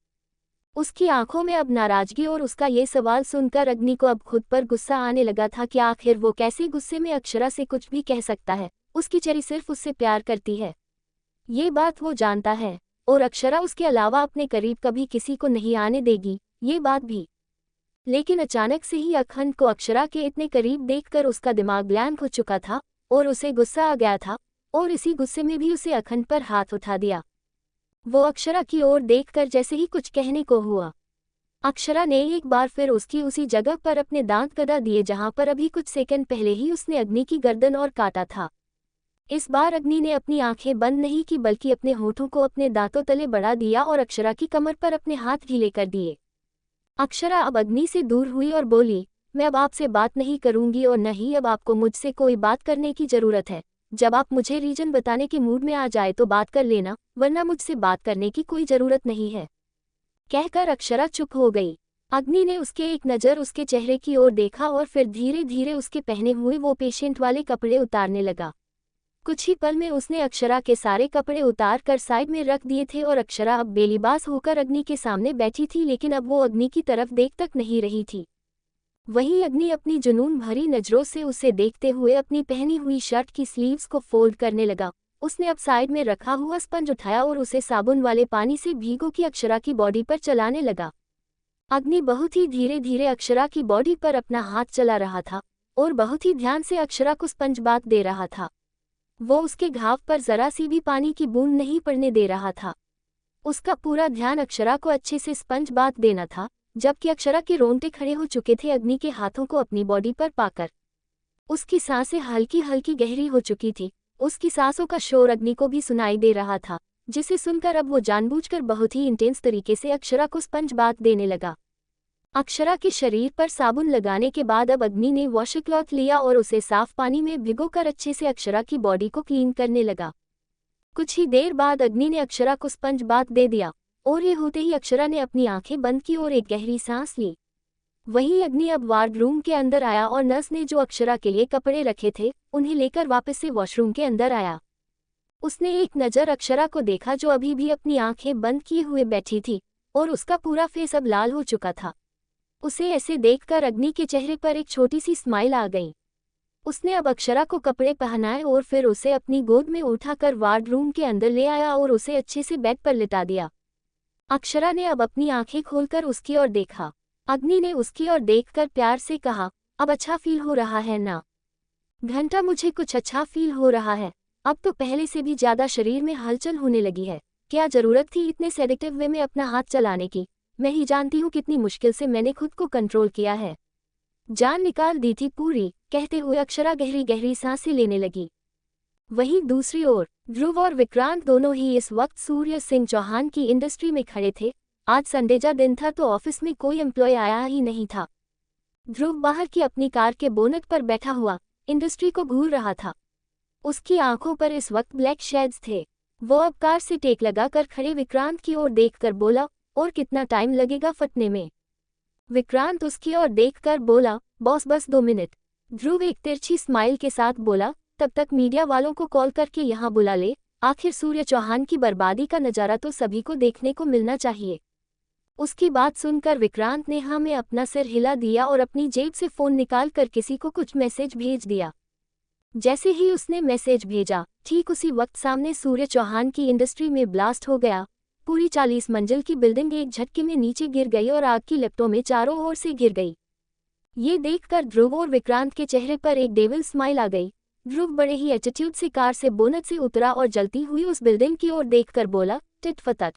उसकी आंखों में अब नाराजगी और उसका ये सवाल सुनकर अग्नि को अब खुद पर गुस्सा आने लगा था कि आखिर वो कैसे गुस्से में अक्षरा से कुछ भी कह सकता है। उसकी चेरी सिर्फ उससे प्यार करती है, ये बात वो जानता है, और अक्षरा उसके अलावा अपने करीब कभी किसी को नहीं आने देगी, ये बात भी। लेकिन अचानक से ही अखंड को अक्षरा के इतने करीब देखकर उसका दिमाग ब्लैंक हो चुका था और उसे गुस्सा आ गया था, और इसी गुस्से में भी उसे अखंड पर हाथ उठा दिया। वो अक्षरा की ओर देखकर जैसे ही कुछ कहने को हुआ, अक्षरा ने एक बार फिर उसकी उसी जगह पर अपने दांत गदा दिए जहां पर अभी कुछ सेकंड पहले ही उसने अग्नि की गर्दन और काटा था। इस बार अग्नि ने अपनी आंखें बंद नहीं की बल्कि अपने होठों को अपने दांतों तले बढ़ा दिया और अक्षरा की कमर पर अपने हाथ ढीले कर दिए। अक्षरा अब अग्नि से दूर हुई और बोली, मैं अब आपसे बात नहीं करूंगी और न ही अब आपको मुझसे कोई बात करने की जरूरत है। जब आप मुझे रीजन बताने के मूड में आ जाए तो बात कर लेना, वरना मुझसे बात करने की कोई जरूरत नहीं है। कहकर अक्षरा चुप हो गई। अग्नि ने उसके एक नज़र उसके चेहरे की ओर देखा और फिर धीरे धीरे उसके पहने हुए वो पेशेंट वाले कपड़े उतारने लगा। कुछ ही पल में उसने अक्षरा के सारे कपड़े उतार कर साइड में रख दिए थे और अक्षरा अब बेलिबास होकर अग्नि के सामने बैठी थी, लेकिन अब वो अग्नि की तरफ देख तक नहीं रही थी। वहीं अग्नि अपनी जुनून भरी नजरों से उसे देखते हुए अपनी पहनी हुई शर्ट की स्लीव्स को फोल्ड करने लगा। उसने अब साइड में रखा हुआ स्पंज उठाया और उसे साबुन वाले पानी से भीगो की अक्षरा की बॉडी पर चलाने लगा। अग्नि बहुत ही धीरे धीरे अक्षरा की बॉडी पर अपना हाथ चला रहा था और बहुत ही ध्यान से अक्षरा को स्पंज बाथ दे रहा था। वो उसके घाव पर जरा सी भी पानी की बूंद नहीं पड़ने दे रहा था। उसका पूरा ध्यान अक्षरा को अच्छे से स्पंज बाथ देना था, जबकि अक्षरा के रोंगटे खड़े हो चुके थे अग्नि के हाथों को अपनी बॉडी पर पाकर। उसकी सांसें हल्की हल्की गहरी हो चुकी थी। उसकी सांसों का शोर अग्नि को भी सुनाई दे रहा था, जिसे सुनकर अब वो जानबूझकर बहुत ही इंटेंस तरीके से अक्षरा को स्पंज बाथ देने लगा। अक्षरा के शरीर पर साबुन लगाने के बाद अब अग्नि ने वॉशर क्लॉथ लिया और उसे साफ पानी में भिगोकर अच्छे से अक्षरा की बॉडी को क्लीन करने लगा। कुछ ही देर बाद अग्नि ने अक्षरा को स्पंज बाथ दे दिया और ये होते ही अक्षरा ने अपनी आंखें बंद की और एक गहरी सांस ली। वहीं अग्नि अब वार्डरूम के अंदर आया और नर्स ने जो अक्षरा के लिए कपड़े रखे थे उन्हें लेकर वापस से वॉशरूम के अंदर आया। उसने एक नज़र अक्षरा को देखा जो अभी भी अपनी आंखें बंद किए हुए बैठी थी और उसका पूरा फेस अब लाल हो चुका था। उसे ऐसे देखकर अग्नि के चेहरे पर एक छोटी सी स्माइल आ गई। उसने अब अक्षरा को कपड़े पहनाए और फिर उसे अपनी गोद में उठाकर वार्डरूम के अंदर ले आया और उसे अच्छे से बेड पर लिटा दिया। अक्षरा ने अब अपनी आंखें खोलकर उसकी ओर देखा। अग्नि ने उसकी ओर देखकर प्यार से कहा, अब अच्छा फील हो रहा है ना? घंटा मुझे कुछ अच्छा फील हो रहा है। अब तो पहले से भी ज्यादा शरीर में हलचल होने लगी है। क्या जरूरत थी इतने सेडेक्टिव वे में अपना हाथ चलाने की? मैं ही जानती हूँ कितनी मुश्किल से मैंने खुद को कंट्रोल किया है। जान निकाल दी थी पूरी, कहते हुए अक्षरा गहरी गहरी सांसें लेने लगी। वहीं दूसरी ओर ध्रुव और विक्रांत दोनों ही इस वक्त सूर्य सिंह चौहान की इंडस्ट्री में खड़े थे। आज संडेजा दिन था तो ऑफिस में कोई एम्प्लॉय आया ही नहीं था। ध्रुव बाहर की अपनी कार के बोनट पर बैठा हुआ इंडस्ट्री को घूर रहा था। उसकी आंखों पर इस वक्त ब्लैक शेड्स थे। वो अब कार से टेक लगाकर खड़े विक्रांत की ओर देखकर बोला, और कितना टाइम लगेगा फटने में? विक्रांत उसकी ओर देखकर बोला, बॉस बस 2 मिनट। ध्रुव एक तिरछी स्माइल के साथ बोला, तब तक मीडिया वालों को कॉल करके यहाँ बुला ले, आखिर सूर्य चौहान की बर्बादी का नज़ारा तो सभी को देखने को मिलना चाहिए। उसकी बात सुनकर विक्रांत ने हाँ में अपना सिर हिला दिया और अपनी जेब से फ़ोन निकाल कर किसी को कुछ मैसेज भेज दिया। जैसे ही उसने मैसेज भेजा, ठीक उसी वक्त सामने सूर्य चौहान की इंडस्ट्री में ब्लास्ट हो गया। पूरी 40 मंजिल की बिल्डिंग एक झटके में नीचे गिर गई और आग की लपटों में चारों ओर से गिर गई। ये देखकर ध्रुव और विक्रांत के चेहरे पर एक डेविल स्माइल आ गई। ध्रुव बड़े ही एटीट्यूड से कार से बोनट से उतरा और जलती हुई उस बिल्डिंग की ओर देखकर बोला, टिट फटट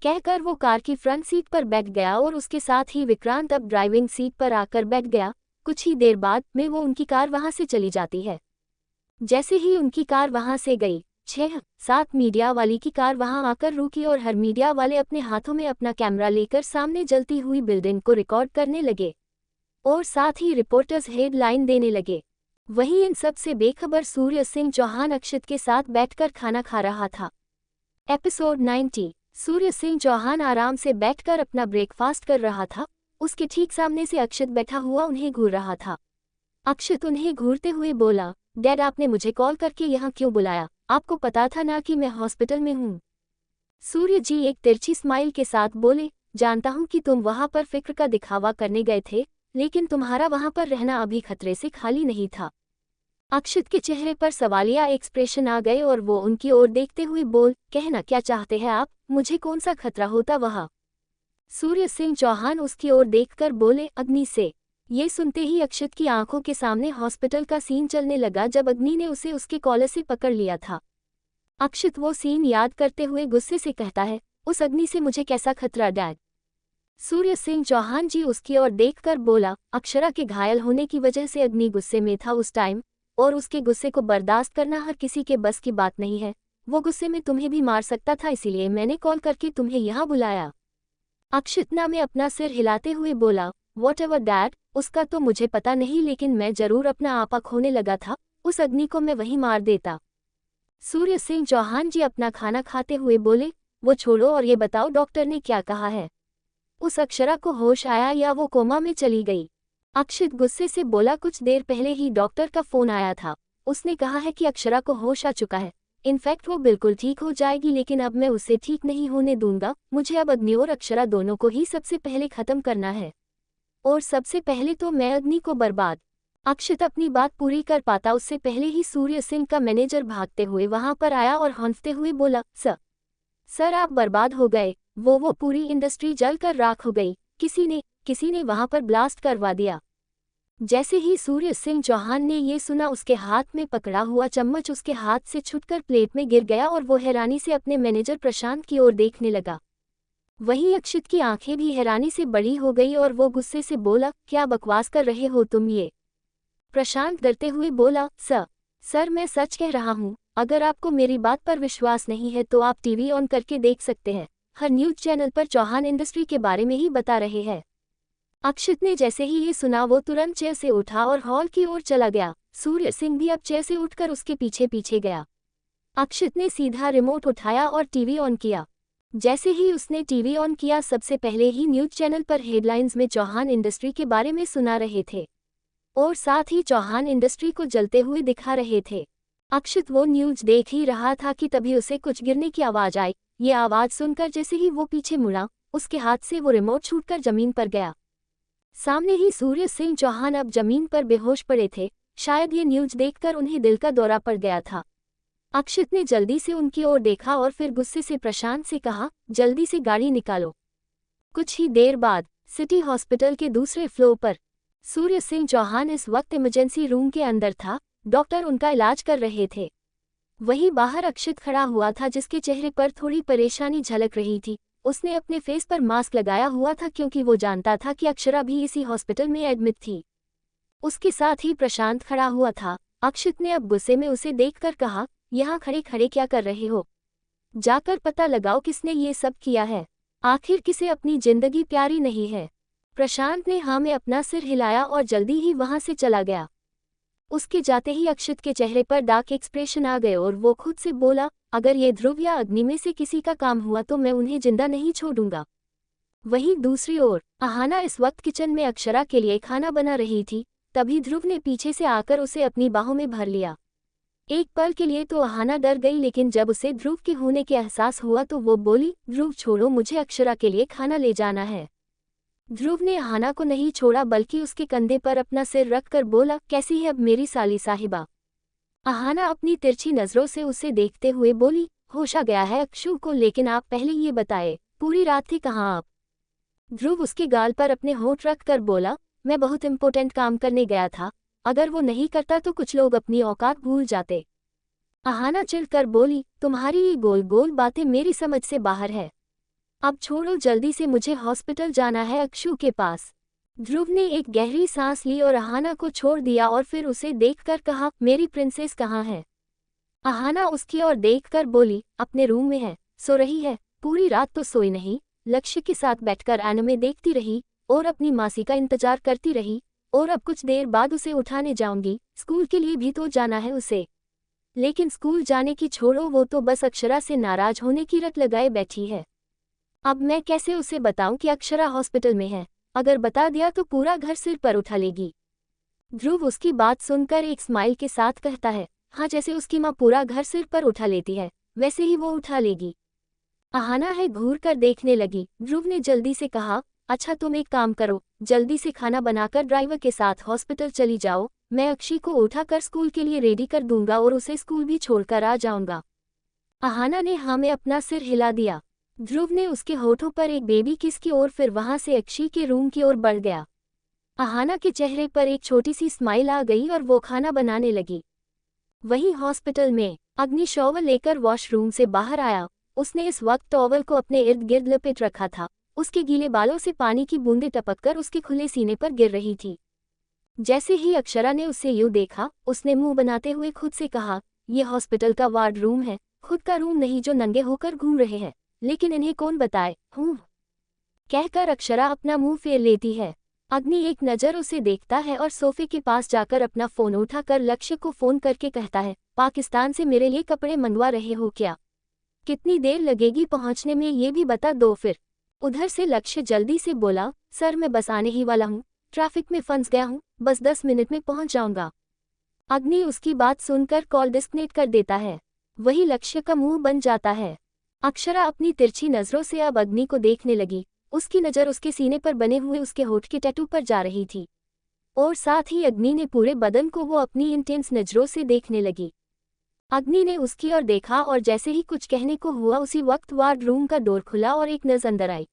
कहकर वो कार की फ्रंट सीट पर बैठ गया और उसके साथ ही विक्रांत अब ड्राइविंग सीट पर आकर बैठ गया। कुछ ही देर बाद में वो उनकी कार वहां से चली जाती है। जैसे ही उनकी कार वहां से गई, 6-7 मीडिया वाली की कार वहां आकर रुकी और हर मीडिया वाले अपने हाथों में अपना कैमरा लेकर सामने जलती हुई बिल्डिंग को रिकॉर्ड करने लगे और साथ ही रिपोर्टर्स हेडलाइन देने लगे। वहीं इन सब से बेखबर सूर्य सिंह चौहान अक्षित के साथ बैठकर खाना खा रहा था। एपिसोड 90। सूर्य सिंह चौहान आराम से बैठकर अपना ब्रेकफास्ट कर रहा था। उसके ठीक सामने से अक्षित बैठा हुआ उन्हें घूर रहा था। अक्षित उन्हें घूरते हुए बोला, डैड आपने मुझे कॉल करके यहाँ क्यों बुलाया? आपको पता था ना कि मैं हॉस्पिटल में हूँ। सूर्य जी एक तिरछी स्माइल के साथ बोले, जानता हूँ कि तुम वहाँ पर फिक्र का दिखावा करने गए थे, लेकिन तुम्हारा वहां पर रहना अभी खतरे से खाली नहीं था। अक्षित के चेहरे पर सवालिया एक्सप्रेशन आ गए और वो उनकी ओर देखते हुए बोल, कहना क्या चाहते हैं आप? मुझे कौन सा खतरा होता वहाँ? सूर्य सिंह चौहान उसकी ओर देखकर बोले, अग्नि से। ये सुनते ही अक्षित की आंखों के सामने हॉस्पिटल का सीन चलने लगा जब अग्नि ने उसे उसके कॉलर से पकड़ लिया था। अक्षित वो सीन याद करते हुए गुस्से से कहता है, उस अग्नि से मुझे कैसा खतरा डैड? सूर्य सिंह चौहान जी उसकी ओर देखकर बोला, अक्षरा के घायल होने की वजह से अग्नि गुस्से में था उस टाइम, और उसके गुस्से को बर्दाश्त करना हर किसी के बस की बात नहीं है। वो गुस्से में तुम्हें भी मार सकता था, इसीलिए मैंने कॉल करके तुम्हें यहाँ बुलाया। अक्षित ना में अपना सिर हिलाते हुए बोला, वॉट एवर डैड, उसका तो मुझे पता नहीं, लेकिन मैं जरूर अपना आपा खोने लगा था। उस अग्नि को मैं वहीं मार देता। सूर्य सिंह चौहान जी अपना खाना खाते हुए बोले, वो छोड़ो और ये बताओ डॉक्टर ने क्या कहा है? उस अक्षरा को होश आया या वो कोमा में चली गई? अक्षित गुस्से से बोला, कुछ देर पहले ही डॉक्टर का फोन आया था। उसने कहा है कि अक्षरा को होश आ चुका है। इनफैक्ट वो बिल्कुल ठीक हो जाएगी, लेकिन अब मैं उसे ठीक नहीं होने दूंगा। मुझे अब अग्नि और अक्षरा दोनों को ही सबसे पहले खत्म करना है, और सबसे पहले तो मैं अग्नि को बर्बाद। अक्षित अपनी बात पूरी कर पाता उससे पहले ही सूर्य सिंह का मैनेजर भागते हुए वहां पर आया और हंसते हुए बोला, सर आप बर्बाद हो गए। वो पूरी इंडस्ट्री जलकर राख हो गई। किसी ने वहां पर ब्लास्ट करवा दिया। जैसे ही सूर्य सिंह चौहान ने ये सुना, उसके हाथ में पकड़ा हुआ चम्मच उसके हाथ से छूटकर प्लेट में गिर गया और वो हैरानी से अपने मैनेजर प्रशांत की ओर देखने लगा। वहीं अक्षित की आंखें भी हैरानी से बड़ी हो गई और वो गुस्से से बोला, क्या बकवास कर रहे हो तुम ये? प्रशांत डरते हुए बोला, सर मैं सच कह रहा हूँ। अगर आपको मेरी बात पर विश्वास नहीं है तो आप टीवी ऑन करके देख सकते हैं। हर न्यूज चैनल पर चौहान इंडस्ट्री के बारे में ही बता रहे हैं। अक्षित ने जैसे ही ये सुना वो तुरंत चेयर से उठा और हॉल की ओर चला गया। सूर्य सिंह भी अब चेयर से उठकर उसके पीछे पीछे गया। अक्षित ने सीधा रिमोट उठाया और टीवी ऑन किया। जैसे ही उसने टीवी ऑन किया, सबसे पहले ही न्यूज चैनल पर हेडलाइंस में चौहान इंडस्ट्री के बारे में सुना रहे थे और साथ ही चौहान इंडस्ट्री को जलते हुए दिखा रहे थे। अक्षित वो न्यूज देख ही रहा था कि तभी उसे कुछ गिरने की आवाज आई। ये आवाज सुनकर जैसे ही वो पीछे मुड़ा, उसके हाथ से वो रिमोट छूटकर जमीन पर गया। सामने ही सूर्य सिंह चौहान अब जमीन पर बेहोश पड़े थे। शायद ये न्यूज देखकर उन्हें दिल का दौरा पड़ गया था। अक्षित ने जल्दी से उनकी ओर देखा और फिर गुस्से से प्रशांत से कहा, जल्दी से गाड़ी निकालो। कुछ ही देर बाद सिटी हॉस्पिटल के दूसरे फ्लोर पर सूर्य सिंह चौहान इस वक्त इमरजेंसी रूम के अंदर था। डॉक्टर उनका इलाज कर रहे थे। वहीं बाहर अक्षित खड़ा हुआ था, जिसके चेहरे पर थोड़ी परेशानी झलक रही थी। उसने अपने फेस पर मास्क लगाया हुआ था क्योंकि वो जानता था कि अक्षरा भी इसी हॉस्पिटल में एडमिट थी। उसके साथ ही प्रशांत खड़ा हुआ था। अक्षित ने अब गुस्से में उसे देखकर कहा, यहाँ खड़े खड़े क्या कर रहे हो? जाकर पता लगाओ किसने ये सब किया है। आखिर किसे अपनी जिंदगी प्यारी नहीं है? प्रशांत ने हाँ में अपना सिर हिलाया और जल्दी ही वहां से चला गया। उसके जाते ही अक्षित के चेहरे पर डार्क एक्सप्रेशन आ गए और वो खुद से बोला, अगर ये ध्रुव या अग्नि में से किसी का काम हुआ तो मैं उन्हें जिंदा नहीं छोड़ूंगा। वहीं दूसरी ओर आहाना इस वक्त किचन में अक्षरा के लिए खाना बना रही थी। तभी ध्रुव ने पीछे से आकर उसे अपनी बाहों में भर लिया। एक पल के लिए तो अहाना डर गई, लेकिन जब उसे ध्रुव के होने के एहसास हुआ तो वो बोली, ध्रुव छोड़ो, मुझे अक्षरा के लिए खाना ले जाना है। ध्रुव ने अहाना को नहीं छोड़ा बल्कि उसके कंधे पर अपना सिर रखकर बोला, कैसी है अब मेरी साली साहिबा। अहाना अपनी तिरछी नजरों से उसे देखते हुए बोली, होश आ गया है अक्षु को, लेकिन आप पहले ये बताए पूरी रात थी कहाँ आप। ध्रुव उसके गाल पर अपने होंठ रख कर बोला, मैं बहुत इम्पोर्टेंट काम करने गया था, अगर वो नहीं करता तो कुछ लोग अपनी औकात भूल जाते। अहाना चिढ़कर बोली, तुम्हारी ये गोल गोल बातें मेरी समझ से बाहर है। अब छोड़ो, जल्दी से मुझे हॉस्पिटल जाना है अक्षु के पास। ध्रुव ने एक गहरी सांस ली और अहाना को छोड़ दिया और फिर उसे देखकर कहा, मेरी प्रिंसेस कहाँ है। अहाना उसकी ओर देखकर बोली, अपने रूम में है, सो रही है। पूरी रात तो सोई नहीं, लक्ष्य के साथ बैठकर एनिमे देखती रही और अपनी मासी का इंतजार करती रही, और अब कुछ देर बाद उसे उठाने जाऊंगी, स्कूल के लिए भी तो जाना है उसे। लेकिन स्कूल जाने की छोड़ो, वो तो बस अक्षरा से नाराज होने की रट लगाए बैठी है। अब मैं कैसे उसे बताऊं कि अक्षरा हॉस्पिटल में है, अगर बता दिया तो पूरा घर सिर पर उठा लेगी। ध्रुव उसकी बात सुनकर एक स्माइल के साथ कहता है, हाँ, जैसे उसकी माँ पूरा घर सिर पर उठा लेती है वैसे ही वो उठा लेगी। अहाना है घूर कर देखने लगी। ध्रुव ने जल्दी से कहा, अच्छा तुम एक काम करो, जल्दी से खाना बनाकर ड्राइवर के साथ हॉस्पिटल चली जाओ, मैं अक्षी को उठाकर स्कूल के लिए रेडी कर दूंगा और उसे स्कूल भी छोड़कर आ जाऊंगा। अहाना ने हाँ में अपना सिर हिला दिया। ध्रुव ने उसके होठों पर एक बेबी किस की और फिर वहां से अक्षी के रूम की ओर बढ़ गया। अहाना के चेहरे पर एक छोटी सी स्माइल आ गई और वो खाना बनाने लगी। वहीं हॉस्पिटल में अग्नि शॉवर लेकर वॉशरूम से बाहर आया। उसने इस वक्त टॉवल को अपने इर्द गिर्द लपेट रखा था। उसके गीले बालों से पानी की बूंदें टपककर उसके खुले सीने पर गिर रही थी। जैसे ही अक्षरा ने उसे यूं देखा, उसने मुंह बनाते हुए खुद से कहा, ये हॉस्पिटल का वार्ड रूम है, खुद का रूम नहीं जो नंगे होकर घूम रहे हैं, लेकिन इन्हें कौन बताए। कहकर अक्षरा अपना मुंह फेर लेती है। अग्नि एक नज़र उसे देखता है और सोफे के पास जाकर अपना फोन उठाकर लक्ष्य को फोन करके कहता है, पाकिस्तान से मेरे लिए कपड़े मंगवा रहे हो क्या? कितनी देर लगेगी पहुंचने में ये भी बता दो फिर। उधर से लक्ष्य जल्दी से बोला, सर मैं बस आने ही वाला हूँ, ट्रैफिक में फंस गया हूँ, बस 10 मिनट में पहुंच जाऊंगा। अग्नि उसकी बात सुनकर कॉल डिस्कनेक्ट कर देता है। वही लक्ष्य का मुंह बन जाता है। अक्षरा अपनी तिरछी नजरों से अब अग्नि को देखने लगी। उसकी नज़र उसके सीने पर बने हुए उसके होठ के टैटू पर जा रही थी और साथ ही अग्नि ने पूरे बदन को वो अपनी इंटेंस नजरों से देखने लगी। अग्नि ने उसकी ओर देखा और जैसे ही कुछ कहने को हुआ उसी वक्त वार्ड रूम का डोर खुला और एक नर्स अंदर आई।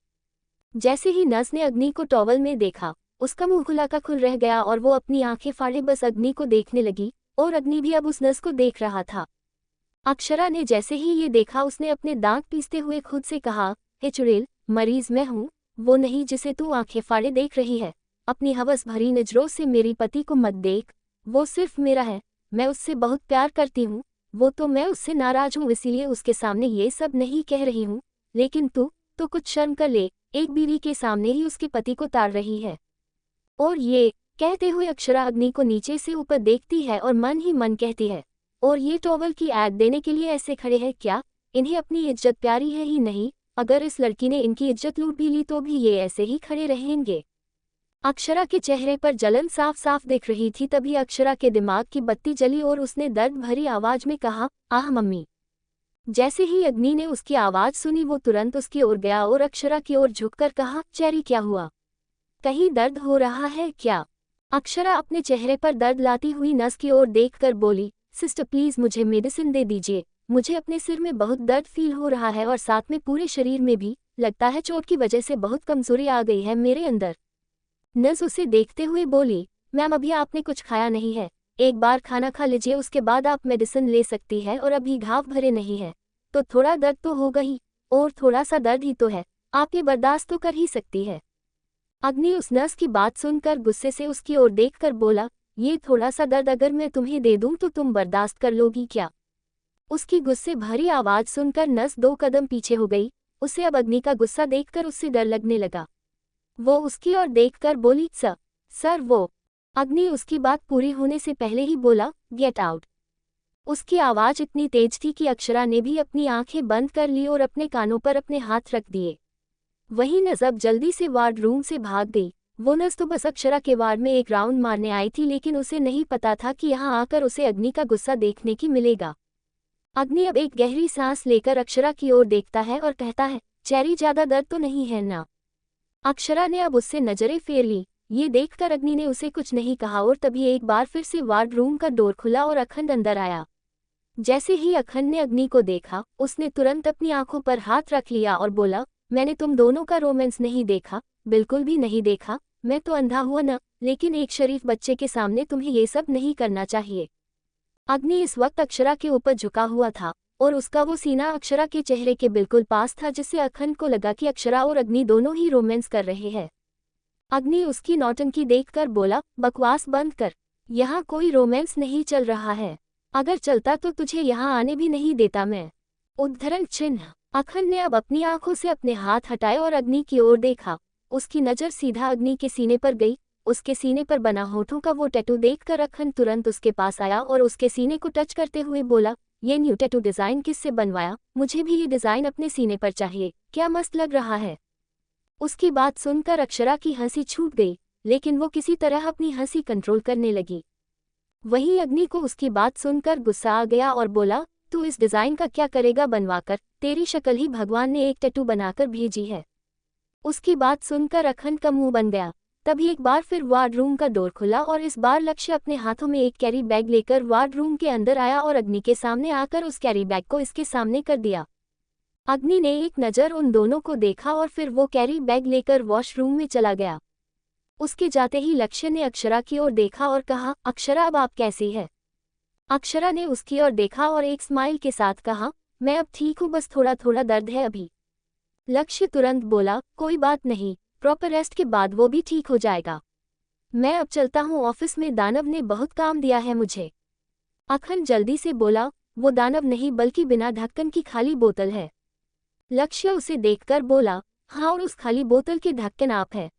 जैसे ही नर्स ने अग्नि को टॉवल में देखा, उसका मुंह खुला का खुल रह गया और वो अपनी आंखें फाड़े बस अग्नि को देखने लगी और अग्नि भी अब उस नर्स को देख रहा था। अक्षरा ने जैसे ही ये देखा, उसने अपने दांत पीसते हुए खुद से कहा, हे चुड़ैल, मरीज मैं हूँ, वो नहीं जिसे तू आंखें फाड़े देख रही है। अपनी हवस भरी नजरों से मेरी पति को मत देख, वो सिर्फ मेरा है, मैं उससे बहुत प्यार करती हूँ, वो तो मैं उससे नाराज हूँ इसीलिए उसके सामने ये सब नहीं कह रही हूँ, लेकिन तू तो कुछ शर्म कर ले, एक बीवी के सामने ही उसके पति को ताड़ रही है। और ये कहते हुए अक्षरा अग्नि को नीचे से ऊपर देखती है और मन ही मन कहती है, और ये टॉवल की ऐड देने के लिए ऐसे खड़े हैं क्या? इन्हें अपनी इज्जत प्यारी है ही नहीं, अगर इस लड़की ने इनकी इज्जत लूट भी ली तो भी ये ऐसे ही खड़े रहेंगे। अक्षरा के चेहरे पर जलन साफ साफ दिख रही थी। तभी अक्षरा के दिमाग की बत्ती जली और उसने दर्द भरी आवाज में कहा, आह मम्मी। जैसे ही अग्नि ने उसकी आवाज सुनी वो तुरंत उसकी ओर गया और अक्षरा की ओर झुककर कहा, चेरी क्या हुआ? कहीं दर्द हो रहा है क्या? अक्षरा अपने चेहरे पर दर्द लाती हुई नर्स की ओर देखकर बोली, सिस्टर प्लीज मुझे मेडिसिन दे दीजिए, मुझे अपने सिर में बहुत दर्द फील हो रहा है और साथ में पूरे शरीर में भी, लगता है चोट की वजह से बहुत कमजोरी आ गई है मेरे अंदर। नर्स उसे देखते हुए बोली, मैम अभी आपने कुछ खाया नहीं है, एक बार खाना खा लीजिए उसके बाद आप मेडिसिन ले सकती है, और अभी घाव भरे नहीं है तो थोड़ा दर्द तो होगा ही, और थोड़ा सा दर्द ही तो है, आप ये बर्दाश्त तो कर ही सकती है। अग्नि उस नर्स की बात सुनकर गुस्से से उसकी ओर देखकर बोला, ये थोड़ा सा दर्द अगर मैं तुम्हें दे दूं तो तुम बर्दाश्त कर लोगी क्या? उसकी गुस्से भरी आवाज सुनकर नर्स 2 कदम पीछे हो गई। उसे अब अग्नि का गुस्सा देखकर उससे डर लगने लगा। वो उसकी ओर देखकर बोली, सर वो। अग्नि उसकी बात पूरी होने से पहले ही बोला, गेट आउट। उसकी आवाज इतनी तेज थी कि अक्षरा ने भी अपनी आंखें बंद कर ली और अपने कानों पर अपने हाथ रख दिए। वही नजब जल्दी से वार्ड रूम से भाग गई। वो नर्स तो बस अक्षरा के वार्ड में एक राउंड मारने आई थी, लेकिन उसे नहीं पता था कि यहाँ आकर उसे अग्नि का गुस्सा देखने की मिलेगा। अग्नि अब एक गहरी सांस लेकर अक्षरा की ओर देखता है और कहता है, चेरी ज्यादा दर्द तो नहीं है ना? अक्षरा ने अब उससे नजरें फेर ली। ये देखकर अग्नि ने उसे कुछ नहीं कहा और तभी एक बार फिर से वार्ड रूम का डोर खुला और अखंड अंदर आया। जैसे ही अखंड ने अग्नि को देखा, उसने तुरंत अपनी आंखों पर हाथ रख लिया और बोला, मैंने तुम दोनों का रोमांस नहीं देखा, बिल्कुल भी नहीं देखा। मैं तो अंधा हुआ न, लेकिन एक शरीफ बच्चे के सामने तुम्हें ये सब नहीं करना चाहिए। अग्नि इस वक्त अक्षरा के ऊपर झुका हुआ था और उसका वो सीना अक्षरा के चेहरे के बिल्कुल पास था, जिससे अखंड को लगा कि अक्षरा और अग्नि दोनों ही रोमांस कर रहे हैं। अग्नि उसकी नौटंकी देखकर बोला, बकवास बंद कर, यहाँ कोई रोमांस नहीं चल रहा है। अगर चलता तो तुझे यहाँ आने भी नहीं देता मैं। उद्धरण चिन्ह। अखंड ने अब अपनी आंखों से अपने हाथ हटाए और अग्नि की ओर देखा। उसकी नज़र सीधा अग्नि के सीने पर गई। उसके सीने पर बना होठों का वो टैटू देखकर अखंड तुरंत उसके पास आया और उसके सीने को टच करते हुए बोला, ये न्यू टैटू डिज़ाइन किससे बनवाया? मुझे भी ये डिज़ाइन अपने सीने पर चाहिए, क्या मस्त लग रहा है। उसकी बात सुनकर अक्षरा की हंसी छूट गई, लेकिन वो किसी तरह अपनी हंसी कंट्रोल करने लगी। वहीं अग्नि को उसकी बात सुनकर गुस्सा आ गया और बोला, तू इस डिज़ाइन का क्या करेगा बनवाकर? तेरी शक्ल ही भगवान ने एक टैटू बनाकर भेजी है। उसकी बात सुनकर अखंड का मुंह बन गया। तभी एक बार फिर वार्ड रूम का डोर खुला और इस बार लक्ष्य अपने हाथों में एक कैरी बैग लेकर वार्ड रूम के अंदर आया और अग्नि के सामने आकर उस कैरी बैग को इसके सामने कर दिया। अग्नि ने एक नज़र उन दोनों को देखा और फिर वो कैरी बैग लेकर वॉशरूम में चला गया। उसके जाते ही लक्ष्य ने अक्षरा की ओर देखा और कहा, अक्षरा अब आप कैसी है? अक्षरा ने उसकी ओर देखा और एक स्माइल के साथ कहा, मैं अब ठीक हूँ, बस थोड़ा थोड़ा दर्द है अभी। लक्ष्य तुरंत बोला, कोई बात नहीं, प्रॉपर रेस्ट के बाद वो भी ठीक हो जाएगा। मैं अब चलता हूँ, ऑफिस में दानव ने बहुत काम दिया है मुझे। अखंड जल्दी से बोला, वो दानव नहीं बल्कि बिना ढक्कन की खाली बोतल है। लक्ष्य उसे देखकर बोला, हाँ, और उस खाली बोतल के ढक्कन आप है।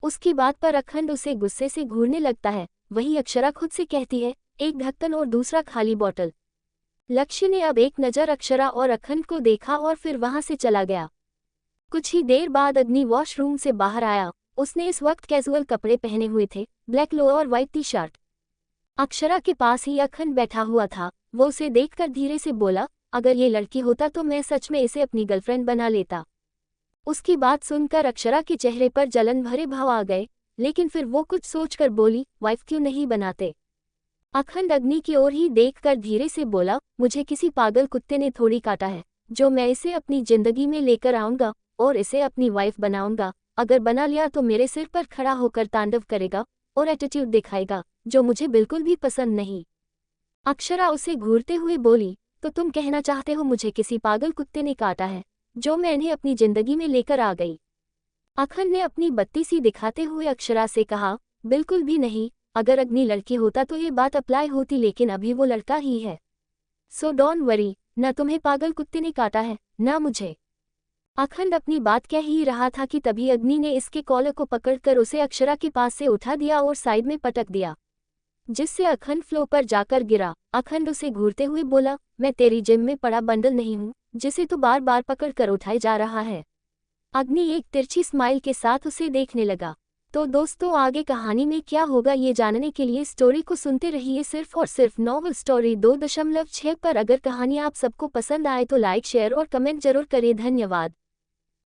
उसकी बात पर अखंड उसे गुस्से से घूरने लगता है। वहीं अक्षरा खुद से कहती है, एक ढक्कन और दूसरा खाली बोतल। लक्ष्य ने अब एक नज़र अक्षरा और अखंड को देखा और फिर वहां से चला गया। कुछ ही देर बाद अग्नि वॉशरूम से बाहर आया। उसने इस वक्त कैजुअल कपड़े पहने हुए थे, ब्लैक लोअर और वाइट टी शर्ट। अक्षरा के पास ही अखंड बैठा हुआ था। वो उसे देखकर धीरे से बोला, अगर ये लड़की होता तो मैं सच में इसे अपनी गर्लफ्रेंड बना लेता। उसकी बात सुनकर अक्षरा के चेहरे पर जलन भरे भाव आ गए, लेकिन फिर वो कुछ सोचकर बोली, वाइफ क्यों नहीं बनाते? अखंड अग्नि की ओर ही देखकर धीरे से बोला, मुझे किसी पागल कुत्ते ने थोड़ी काटा है, जो मैं इसे अपनी जिंदगी में लेकर आऊंगा और इसे अपनी वाइफ बनाऊंगा। अगर बना लिया तो मेरे सिर पर खड़ा होकर तांडव करेगा और एटीट्यूड दिखाएगा, जो मुझे बिल्कुल भी पसंद नहीं। अक्षरा उसे घूरते हुए बोली, तो तुम कहना चाहते हो मुझे किसी पागल कुत्ते ने काटा है, जो मैं इन्हें अपनी जिंदगी में लेकर आ गई? अखंड ने अपनी बत्ती सी दिखाते हुए अक्षरा से कहा, बिल्कुल भी नहीं। अगर अग्नि लड़की होता तो ये बात अप्लाई होती, लेकिन अभी वो लड़का ही है। सो डोंट वरी, न तुम्हें पागल कुत्ते ने काटा है, न मुझे। अखंड अपनी बात कह ही रहा था कि तभी अग्नि ने इसके कॉलर को पकड़कर उसे अक्षरा के पास से उठा दिया और साइड में पटक दिया, जिससे अखंड फ्लोर पर जाकर गिरा। अखंड उसे घूरते हुए बोला, मैं तेरी जिम में पड़ा बंडल नहीं हूँ, जिसे तू बार बार पकड़ कर उठाए जा रहा है। अग्नि एक तिरछी स्माइल के साथ उसे देखने लगा। तो दोस्तों, आगे कहानी में क्या होगा ये जानने के लिए स्टोरी को सुनते रहिए सिर्फ और सिर्फ नॉवल स्टोरी 2.6 पर। अगर कहानी आप सबको पसंद आए तो लाइक, शेयर और कमेंट जरूर करें। धन्यवाद।